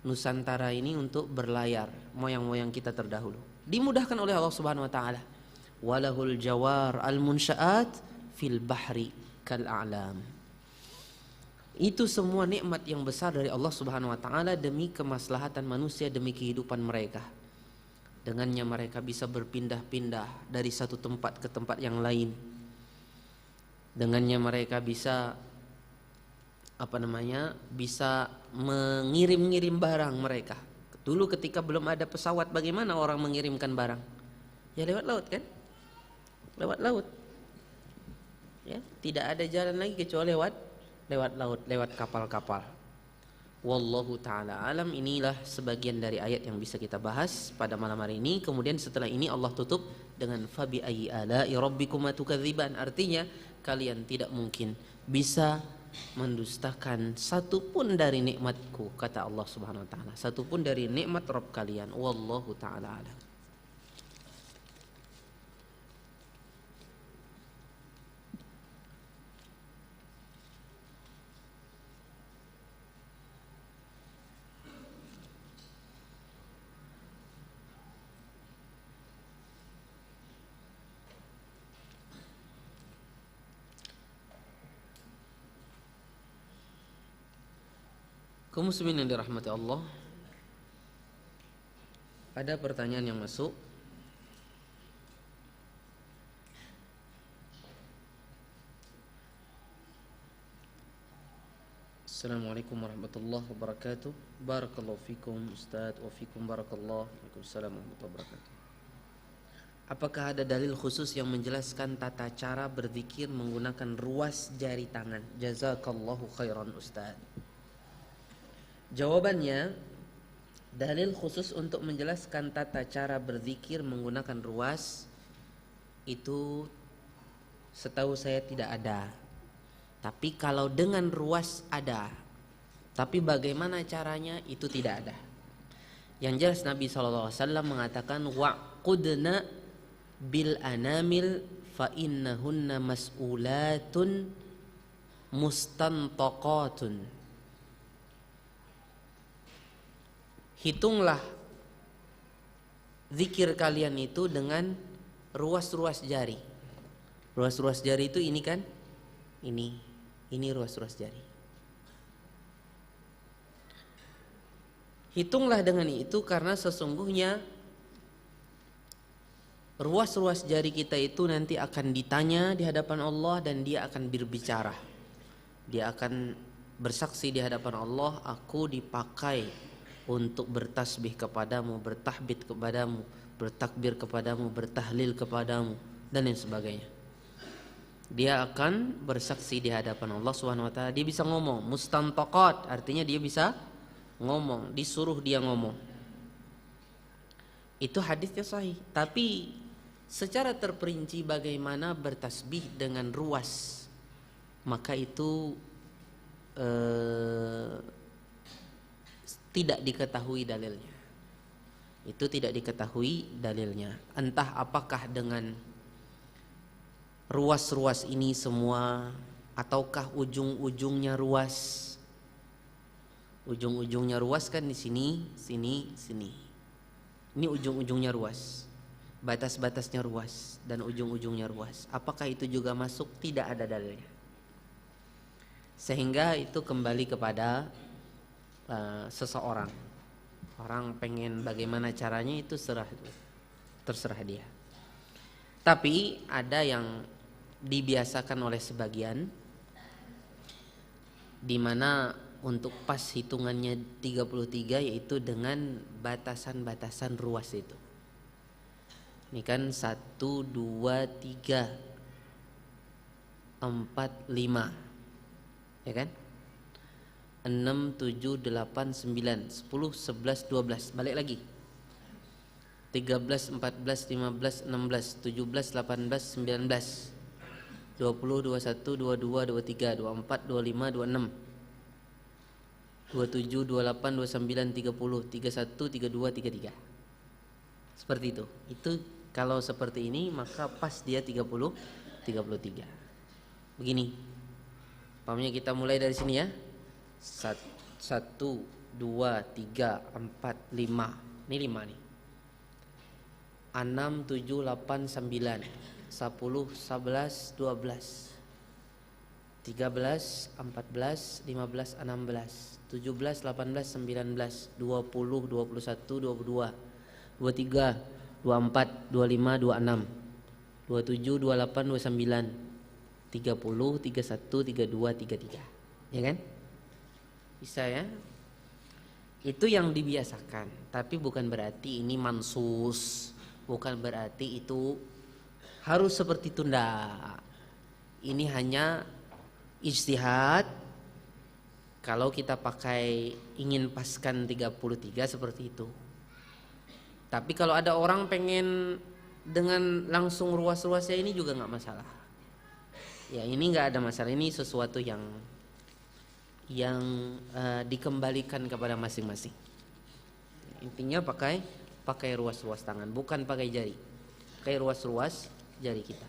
Nusantara ini untuk berlayar, moyang-moyang kita terdahulu. Dimudahkan oleh Allah Subhanahu wa taala. Walahul jawar al munsha'at fil bahri kal a'lam. Itu semua nikmat yang besar dari Allah Subhanahu wa taala demi kemaslahatan manusia, demi kehidupan mereka. Dengannya mereka bisa berpindah-pindah dari satu tempat ke tempat yang lain. Dengannya mereka bisa bisa mengirim-ngirim barang mereka. Dulu ketika belum ada pesawat, bagaimana orang mengirimkan barang? Ya lewat laut, kan? Lewat laut. Ya, tidak ada jalan lagi kecuali lewat laut, lewat kapal-kapal. Wallahu ta'ala alam. Inilah sebagian dari ayat yang bisa kita bahas pada malam hari ini. Kemudian setelah ini Allah tutup dengan fabi ayyi ala'i rabbikuma tukadziban. Artinya kalian tidak mungkin bisa mendustakan satu pun dari nikmatku, kata Allah Subhanahu wa taala. Satu pun dari nikmat Rabb kalian. Wallahu ta'ala alam. Kaum muslimin yang dirahmati Allah, ada pertanyaan yang masuk. Assalamualaikum warahmatullahi wabarakatuh. Barakallahu fikum Ustaz, wa fikum barakallah. Waalaikumsalam warahmatullahi wabarakatuh. Apakah ada dalil khusus yang menjelaskan tata cara berzikir menggunakan ruas jari tangan? Jazakallahu khairan Ustaz. Jawabannya, dalil khusus untuk menjelaskan tata cara berzikir menggunakan ruas itu setahu saya tidak ada. Tapi kalau dengan ruas ada. Tapi bagaimana caranya itu tidak ada. Yang jelas Nabi SAW mengatakan wa'qudna bil anamil fa innahunna mas'ulatun mustantaqatun. Hitunglah zikir kalian itu dengan ruas-ruas jari. Ruas-ruas jari itu ini kan? Ini. Ini ruas-ruas jari. Hitunglah dengan itu, karena sesungguhnya ruas-ruas jari kita itu nanti akan ditanya di hadapan Allah, dan dia akan berbicara. Dia akan bersaksi di hadapan Allah, aku dipakai untuk bertasbih kepadamu, bertahmid kepadamu, bertakbir kepadamu, bertahlil kepadamu, dan lain sebagainya. Dia akan bersaksi di hadapan Allah Subhanahu wa taala. Dia bisa ngomong, mustantaqat, artinya dia bisa ngomong, disuruh dia ngomong. Itu hadisnya sahih. Tapi secara terperinci bagaimana bertasbih dengan ruas, maka itu tidak diketahui dalilnya. Itu tidak diketahui dalilnya. Entah apakah dengan ruas-ruas ini semua, ataukah ujung-ujungnya ruas. Ujung-ujungnya ruas kan di sini, sini, sini. Ini ujung-ujungnya ruas. Batas-batasnya ruas dan ujung-ujungnya ruas. Apakah itu juga masuk? Tidak ada dalilnya. Sehingga itu kembali kepada seseorang. Orang pengen bagaimana caranya, itu terserah dia. Tapi ada yang dibiasakan oleh sebagian, di mana untuk pas hitungannya 33, yaitu dengan batasan-batasan ruas itu. Ini kan 1, 2, 3, 4, 5, ya kan? 6, 7, 8, 9, 10, 11, 12. Balik lagi. 13, 14, 15, 16, 17, 18, 19, 20, 21, 22, 23, 24, 25, 26, 27, 28, 29, 30, 31, 32, 33. Seperti itu. Itu kalau seperti ini maka pas dia 30, 33. Begini. Pahamnya, kita mulai dari sini ya. 1, 2, 3, 4, 5. Ini 5 nih. 6, 7, 8, 9, 10, 11, 12, 13, 14, 15, 16, 17, 18, 19, 20, 21, 22, 23, 24, 25, 26, 27, 28, 29, 30, 31, 32, 33. Ya kan? Bisa ya? Itu yang dibiasakan. Tapi bukan berarti ini mansus, bukan berarti itu harus seperti itu, enggak. Ini hanya ijtihad. Kalau kita pakai ingin paskan 33 seperti itu. Tapi kalau ada orang pengen dengan langsung ruas-ruasnya, ini juga enggak masalah. Ya, ini enggak ada masalah. Ini sesuatu yang dikembalikan kepada masing-masing. Intinya pakai ruas-ruas tangan, bukan pakai jari. Pakai ruas-ruas jari kita.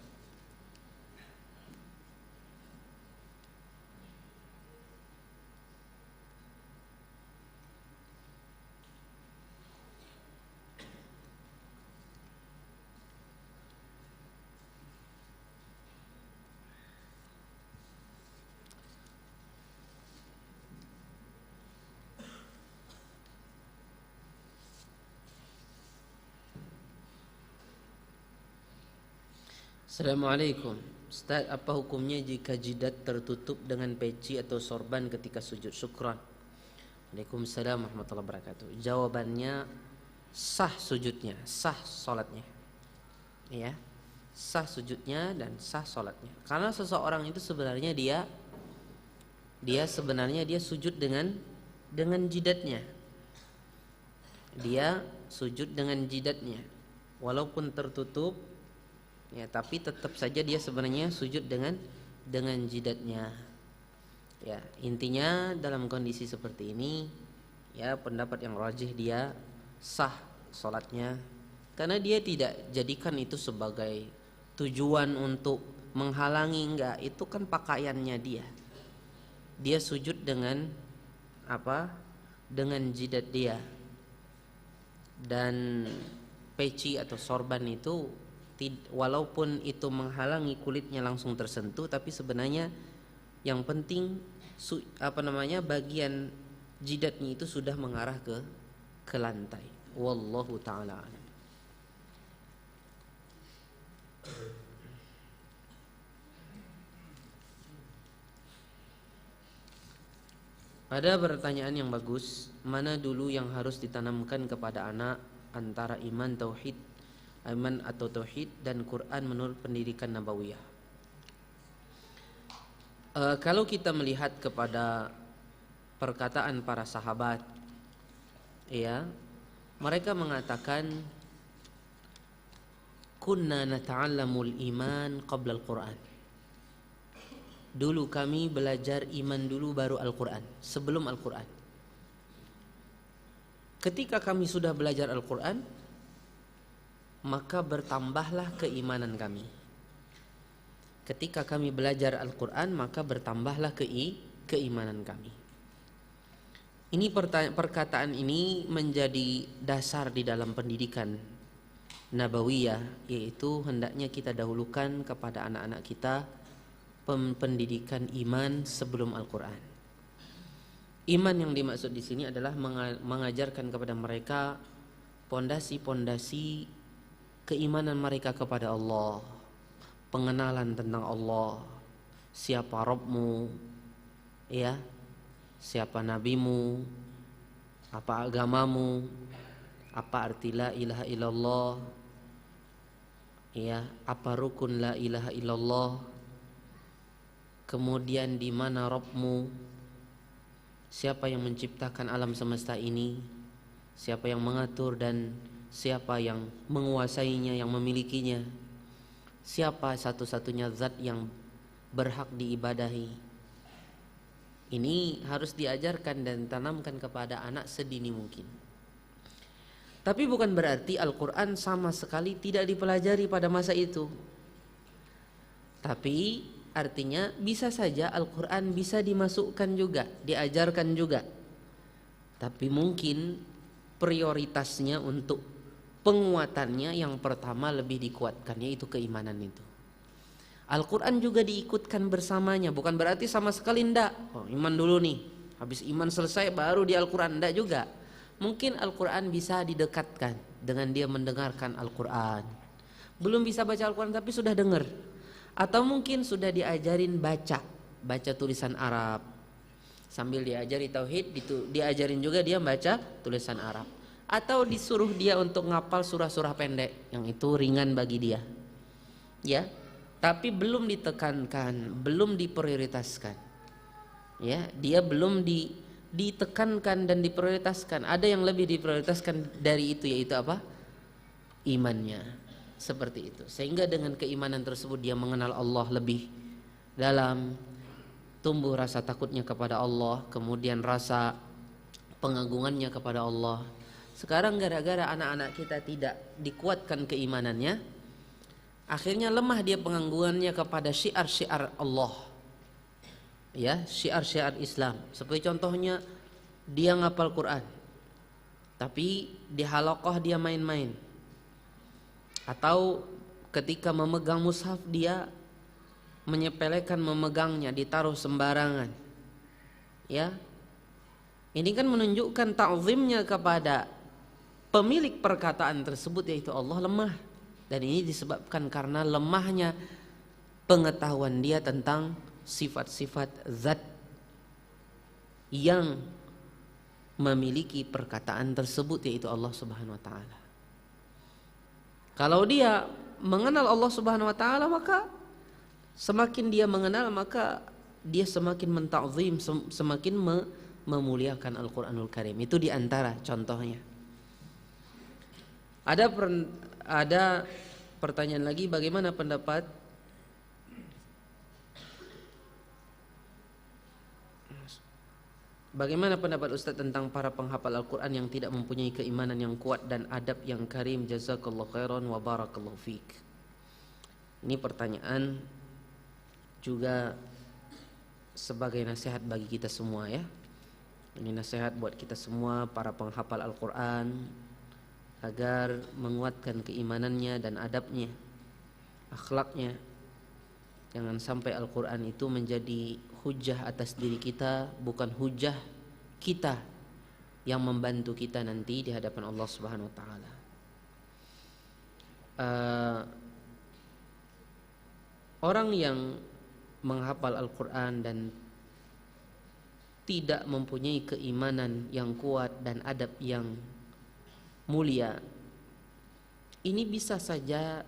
Assalamualaikum Ustaz, apa hukumnya jika jidat tertutup dengan peci atau sorban ketika sujud? Syukran. Waalaikumsalam warahmatullahi wabarakatuh. Jawabannya sah sujudnya, sah solatnya. Ya, sah sujudnya dan sah solatnya. Karena seseorang itu sebenarnya dia sujud dengan jidatnya. Dia sujud dengan jidatnya, walaupun tertutup. Ya, tapi tetap saja dia sebenarnya sujud dengan jidatnya. Ya, intinya dalam kondisi seperti ini, ya pendapat yang rajih dia sah salatnya, karena dia tidak jadikan itu sebagai tujuan untuk menghalangi, enggak. Itu kan pakaiannya dia. Dia sujud dengan apa? Dengan jidat dia. Dan peci atau sorban itu walaupun itu menghalangi kulitnya langsung tersentuh, tapi sebenarnya Yang penting bagian jidatnya itu sudah mengarah ke lantai. Wallahu taala a'lam. Ada pertanyaan yang bagus, mana dulu yang harus ditanamkan kepada anak antara iman atau tauhid dan Quran menurut pendidikan nabawiyah? Kalau kita melihat kepada perkataan para sahabat, ya, mereka mengatakan kunna nata'allamul iman qabla al-Quran. Dulu kami belajar iman dulu baru Al-Quran, sebelum Al-Quran. Ketika kami sudah belajar Al-Quran, maka bertambahlah keimanan kami. Ketika kami belajar Al-Quran, maka bertambahlah keimanan kami. Ini perkataan ini menjadi dasar di dalam pendidikan nabawiyah, yaitu hendaknya kita dahulukan kepada anak-anak kita pendidikan iman sebelum Al-Quran. Iman yang dimaksud di sini adalah mengajarkan kepada mereka pondasi-pondasi keimanan mereka kepada Allah, pengenalan tentang Allah, siapa Rabbmu, ya, siapa nabimu, apa agamamu, apa arti la ilaha illallah, ya, apa rukun la ilaha illallah, kemudian di mana Rabbmu, siapa yang menciptakan alam semesta ini, siapa yang mengatur dan siapa yang menguasainya, yang memilikinya, siapa satu-satunya zat yang berhak diibadahi. Ini harus diajarkan dan tanamkan kepada anak sedini mungkin. Tapi bukan berarti Al-Quran sama sekali tidak dipelajari pada masa itu. Tapi artinya bisa saja Al-Quran bisa dimasukkan juga, diajarkan juga. Tapi mungkin prioritasnya untuk penguatannya yang pertama lebih dikuatkan, yaitu keimanan itu. Al-Quran juga diikutkan bersamanya, bukan berarti sama sekali ndak. Oh, iman dulu nih, habis iman selesai baru di Al-Quran, ndak juga. Mungkin Al-Quran bisa didekatkan dengan dia mendengarkan Al-Quran. Belum bisa baca Al-Quran tapi sudah dengar. Atau mungkin sudah diajarin baca tulisan Arab. Sambil diajari tauhid, diajarin juga dia baca tulisan Arab. Atau disuruh dia untuk ngapal surah-surah pendek, yang itu ringan bagi dia. Ya, tapi belum ditekankan, belum diprioritaskan. Ya, dia belum ditekankan dan diprioritaskan. Ada yang lebih diprioritaskan dari itu, yaitu apa? Imannya. Seperti itu. Sehingga dengan keimanan tersebut dia mengenal Allah lebih dalam, tumbuh rasa takutnya kepada Allah, kemudian rasa pengagungannya kepada Allah. Sekarang gara-gara anak-anak kita tidak dikuatkan keimanannya, akhirnya lemah dia pengagungannya kepada syiar-syiar Allah, ya, syiar-syiar Islam. Seperti contohnya dia ngapal Quran, tapi di halaqah dia main-main. Atau ketika memegang mushaf dia menyepelekan memegangnya, ditaruh sembarangan. Ya. Ini kan menunjukkan ta'zimnya kepada pemilik perkataan tersebut, yaitu Allah, lemah. Dan ini disebabkan karena lemahnya pengetahuan dia tentang sifat-sifat zat yang memiliki perkataan tersebut, yaitu Allah Subhanahu wa taala. Kalau dia mengenal Allah Subhanahu wa taala, maka semakin dia mengenal, maka dia semakin menta'zim, semakin memuliakan Al-Qur'anul Karim. Itu di antara contohnya. Ada pertanyaan lagi, bagaimana pendapat Ustaz tentang para penghafal Al-Quran yang tidak mempunyai keimanan yang kuat dan adab yang karim? Jazakallahu khairan wa barakallahu fiik. Ini pertanyaan juga sebagai nasihat bagi kita semua, ya. Ini nasihat buat kita semua para penghafal Al-Quran, agar menguatkan keimanannya dan adabnya, akhlaknya. Jangan sampai Al-Quran itu menjadi hujah atas diri kita, bukan hujah kita yang membantu kita nanti di hadapan Allah Subhanahu wa taala. Orang yang menghafal Al-Quran dan tidak mempunyai keimanan yang kuat dan adab yang mulia, ini bisa saja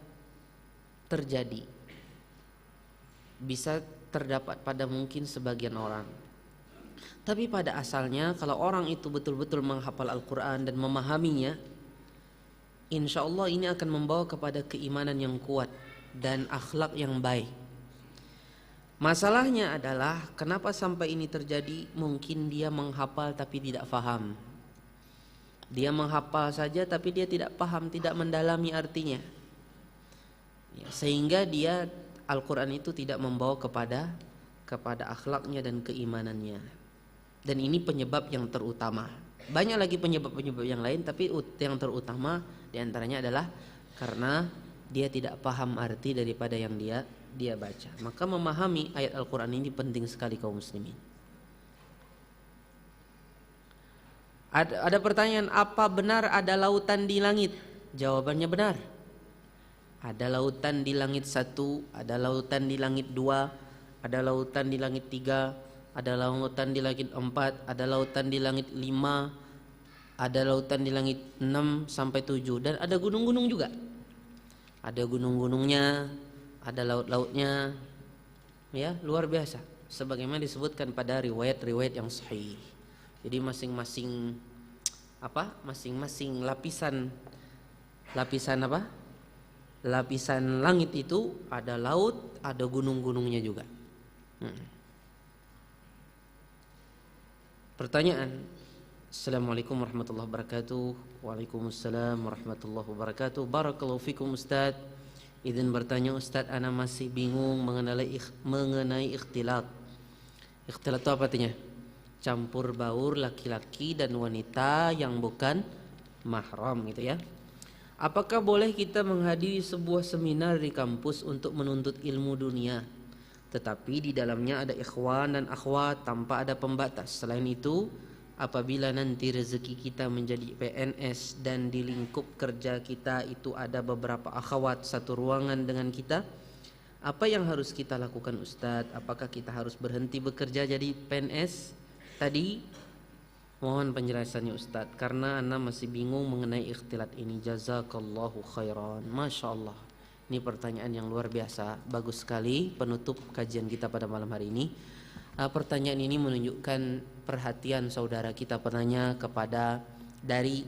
terjadi, bisa terdapat pada mungkin sebagian orang. Tapi pada asalnya kalau orang itu betul-betul menghafal Al-Quran dan memahaminya, insya Allah ini akan membawa kepada keimanan yang kuat dan akhlak yang baik. Masalahnya adalah kenapa sampai ini terjadi? Mungkin dia menghafal tapi tidak faham. Dia menghafal saja tapi dia tidak paham, tidak mendalami artinya. Sehingga dia Al-Quran itu tidak membawa kepada akhlaknya dan keimanannya. Dan ini penyebab yang terutama. Banyak lagi penyebab-penyebab yang lain, tapi yang terutama diantaranya adalah karena dia tidak paham arti daripada yang dia baca. Maka memahami ayat Al-Quran ini penting sekali kaum muslimin. Ada pertanyaan, apa benar ada lautan di langit? Jawabannya benar. Ada lautan di langit 1, ada lautan di langit 2, ada lautan di langit 3, ada lautan di langit 4, ada lautan di langit 5, ada lautan di langit 6 sampai 7, dan ada gunung-gunung juga. Ada gunung-gunungnya, ada laut-lautnya, ya, luar biasa. Sebagaimana disebutkan pada riwayat-riwayat yang sahih. Jadi masing-masing lapisan langit itu ada laut, ada gunung-gunungnya juga. Pertanyaan. Assalamualaikum warahmatullahi wabarakatuh. Waalaikumsalam warahmatullahi wabarakatuh. Barakallahu fikum Ustaz. Izin bertanya Ustaz, ana masih bingung mengenai ikhtilat. Ikhtilat itu apa artinya? Campur baur laki-laki dan wanita yang bukan mahram gitu ya. Apakah boleh kita menghadiri sebuah seminar di kampus untuk menuntut ilmu dunia, tetapi di dalamnya ada ikhwan dan akhwat tanpa ada pembatas? Selain itu, apabila nanti rezeki kita menjadi PNS dan di lingkup kerja kita itu ada beberapa akhwat satu ruangan dengan kita, apa yang harus kita lakukan Ustadz? Apakah kita harus berhenti bekerja jadi PNS tadi? Mohon penjelasannya Ustadz, karena ana masih bingung mengenai ikhtilat ini. Jazakallahu khairan. Masya Allah, ini pertanyaan yang luar biasa, bagus sekali penutup kajian kita pada malam hari ini. Pertanyaan ini menunjukkan perhatian saudara kita penanya kepada dari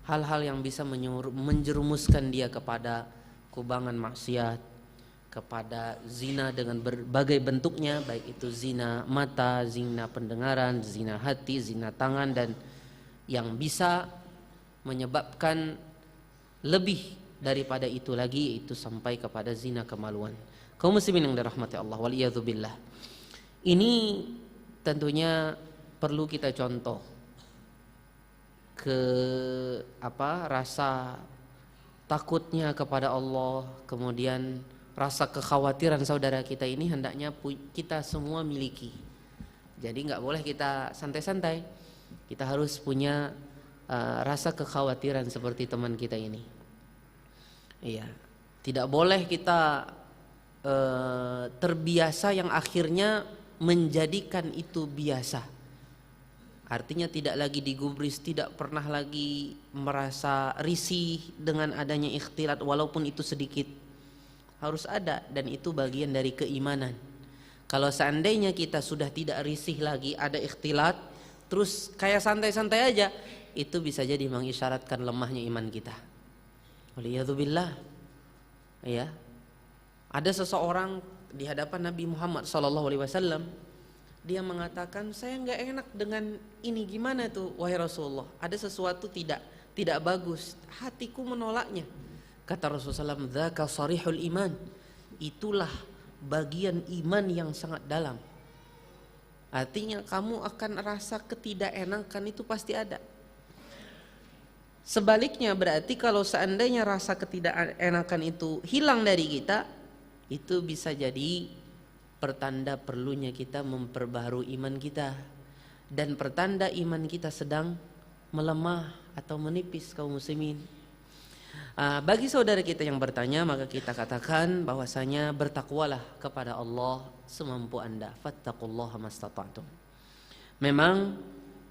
hal-hal yang bisa menjerumuskan dia kepada kubangan maksiat, kepada zina dengan berbagai bentuknya, baik itu zina mata, zina pendengaran, zina hati, zina tangan, dan yang bisa menyebabkan lebih daripada itu lagi, yaitu sampai kepada zina kemaluan. Kaum muslimin yang dirahmati Allah, waliyadzubillah. Ini tentunya perlu kita contoh ke rasa takutnya kepada Allah, kemudian rasa kekhawatiran saudara kita ini hendaknya kita semua miliki. Jadi nggak boleh kita santai-santai. Kita harus punya rasa kekhawatiran seperti teman kita ini. Iya, tidak boleh kita terbiasa yang akhirnya menjadikan itu biasa. Artinya tidak lagi digubris, tidak pernah lagi merasa risih dengan adanya ikhtilat walaupun itu sedikit. Harus ada, dan itu bagian dari keimanan. Kalau seandainya kita sudah tidak risih lagi ada ikhtilat, terus kayak santai-santai aja, itu bisa jadi mengisyaratkan lemahnya iman kita. Waliyadzubillah. Ya. Ada seseorang di hadapan Nabi Muhammad SAW, dia mengatakan, saya nggak enak dengan ini, gimana tuh wahai Rasulullah? Ada sesuatu tidak bagus, hatiku menolaknya. Kata Rasulullah SAW, dzaka sarihul iman, itulah bagian iman yang sangat dalam. Artinya kamu akan rasa ketidakenakan itu pasti ada. Sebaliknya berarti kalau seandainya rasa ketidakenakan itu hilang dari kita, itu bisa jadi pertanda perlunya kita memperbaharui iman kita, dan pertanda iman kita sedang melemah atau menipis kaum muslimin. Bagi saudara kita yang bertanya, maka kita katakan bahwasanya bertakwalah kepada Allah semampu Anda. Fattaqullaha mastata'tum. Memang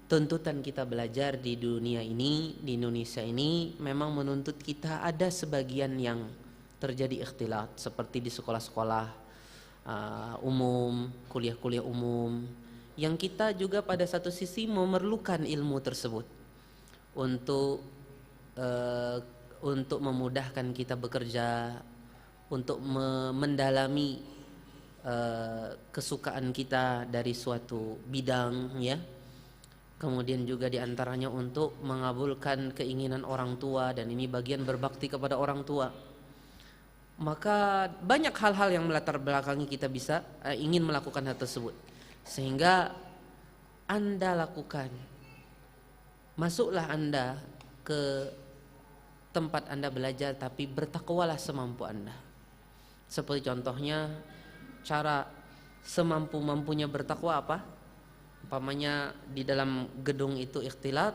tuntutan kita belajar di dunia ini, di Indonesia ini, memang menuntut kita ada sebagian yang terjadi ikhtilat, seperti di sekolah-sekolah umum, kuliah-kuliah umum, yang kita juga pada satu sisi memerlukan ilmu tersebut untuk memudahkan kita bekerja, untuk mendalami kesukaan kita dari suatu bidang, ya. Kemudian juga diantaranya untuk mengabulkan keinginan orang tua, dan ini bagian berbakti kepada orang tua. Maka banyak hal-hal yang melatar belakangi kita bisa ingin melakukan hal tersebut, sehingga Anda lakukan. Masuklah Anda ke tempat Anda belajar, tapi bertakwalah semampu Anda. Seperti contohnya, cara semampu-mampunya bertakwa apa? Umpamanya di dalam gedung itu ikhtilat,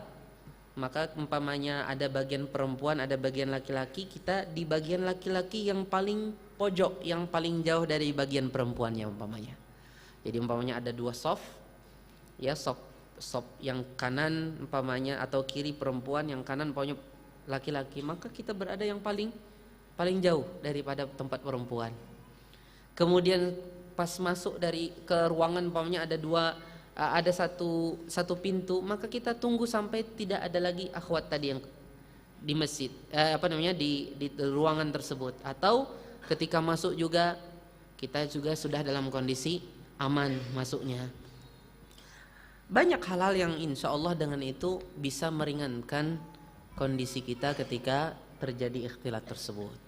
maka umpamanya ada bagian perempuan, ada bagian laki-laki, kita di bagian laki-laki yang paling pojok, yang paling jauh dari bagian perempuannya umpamanya. Jadi umpamanya ada 2 soft, ya, soft yang kanan umpamanya atau kiri perempuan, yang kanan umpamanya laki-laki, maka kita berada yang paling jauh daripada tempat perempuan. Kemudian pas masuk ke ruangan umpamanya ada satu pintu, maka kita tunggu sampai tidak ada lagi akhwat tadi yang di masjid, di ruangan tersebut. Atau ketika masuk juga kita juga sudah dalam kondisi aman masuknya. Banyak hal-hal yang insya Allah dengan itu bisa meringankan kondisi kita ketika terjadi ikhtilat tersebut.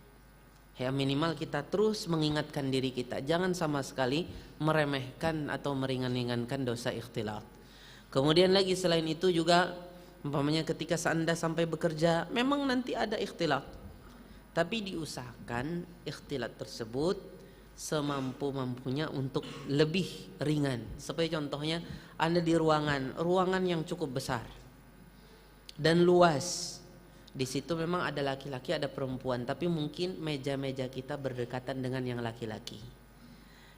Ya, minimal kita terus mengingatkan diri kita, jangan sama sekali meremehkan atau meringan-ringankan dosa ikhtilat. Kemudian lagi selain itu juga umpamanya ketika Anda sampai bekerja, memang nanti ada ikhtilat, tapi diusahakan ikhtilat tersebut semampu-mampunya untuk lebih ringan. Seperti contohnya Anda di ruangan yang cukup besar dan luas. Di situ memang ada laki-laki, ada perempuan, tapi mungkin meja-meja kita berdekatan dengan yang laki-laki.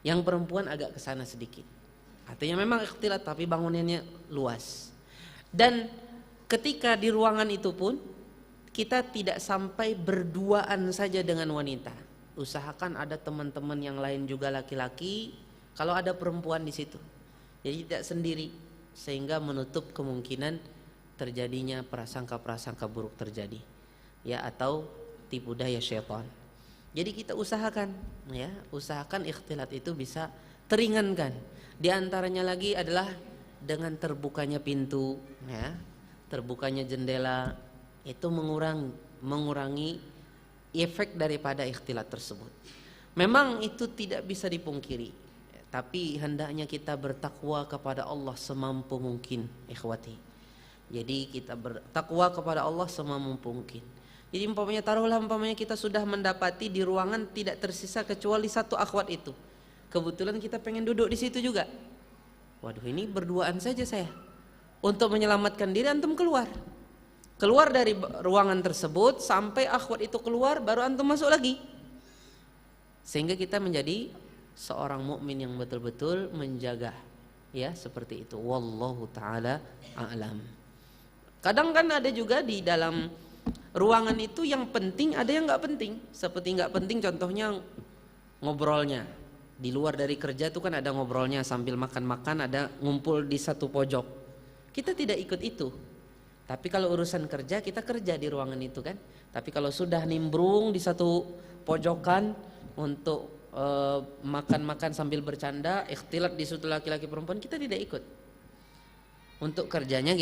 Yang perempuan agak ke sana sedikit. Artinya memang ikhtilat tapi bangunannya luas. Dan ketika di ruangan itu pun kita tidak sampai berduaan saja dengan wanita. Usahakan ada teman-teman yang lain juga laki-laki, kalau ada perempuan di situ. Jadi tidak sendiri, sehingga menutup kemungkinan terjadinya prasangka-prasangka buruk terjadi, ya, atau tipu daya syaitan. Jadi kita usahakan ikhtilat itu bisa teringankan. Di antaranya lagi adalah dengan terbukanya pintu, ya, terbukanya jendela, itu mengurangi efek daripada ikhtilat tersebut. Memang itu tidak bisa dipungkiri, tapi hendaknya kita bertakwa kepada Allah semampu mungkin, ikhwati. Jadi kita bertakwa kepada Allah semampu mungkin. Jadi umpamanya kita sudah mendapati di ruangan tidak tersisa kecuali 1 akhwat itu. Kebetulan kita pengen duduk di situ juga. Waduh, ini berduaan saja saya. Untuk menyelamatkan diri antum keluar dari ruangan tersebut sampai akhwat itu keluar, baru antum masuk lagi. Sehingga kita menjadi seorang mukmin yang betul-betul menjaga, ya, seperti itu. Wallahu taala a'lam. Kadang kan ada juga di dalam ruangan itu yang penting, ada yang nggak penting. Seperti nggak penting contohnya ngobrolnya. Di luar dari kerja itu kan ada ngobrolnya sambil makan-makan, ada ngumpul di satu pojok. Kita tidak ikut itu. Tapi kalau urusan kerja, kita kerja di ruangan itu kan. Tapi kalau sudah nimbrung di satu pojokan untuk makan-makan sambil bercanda, ikhtilat di situ laki-laki perempuan, kita tidak ikut. Untuk kerjanya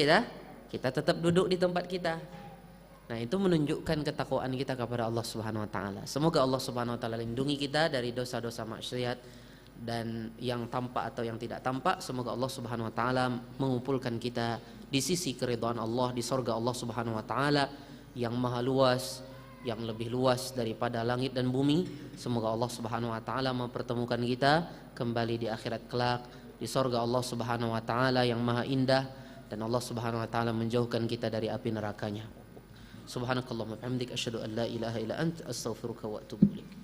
kita tetap duduk di tempat kita. Nah, itu menunjukkan ketakwaan kita kepada Allah Subhanahu wa taala. Semoga Allah Subhanahu wa taala lindungi kita dari dosa-dosa maksiat dan yang tampak atau yang tidak tampak. Semoga Allah Subhanahu wa taala mengumpulkan kita di sisi keridhaan Allah, di surga Allah Subhanahu wa taala yang maha luas, yang lebih luas daripada langit dan bumi. Semoga Allah Subhanahu wa taala mempertemukan kita kembali di akhirat kelak di surga Allah Subhanahu wa taala yang maha indah, dan Allah Subhanahu wa taala menjauhkan kita dari api nerakanya. Subhanakallahumma wa bihamdika asyhadu an la ilaha illa anta astaghfiruka wa atubu ilaik.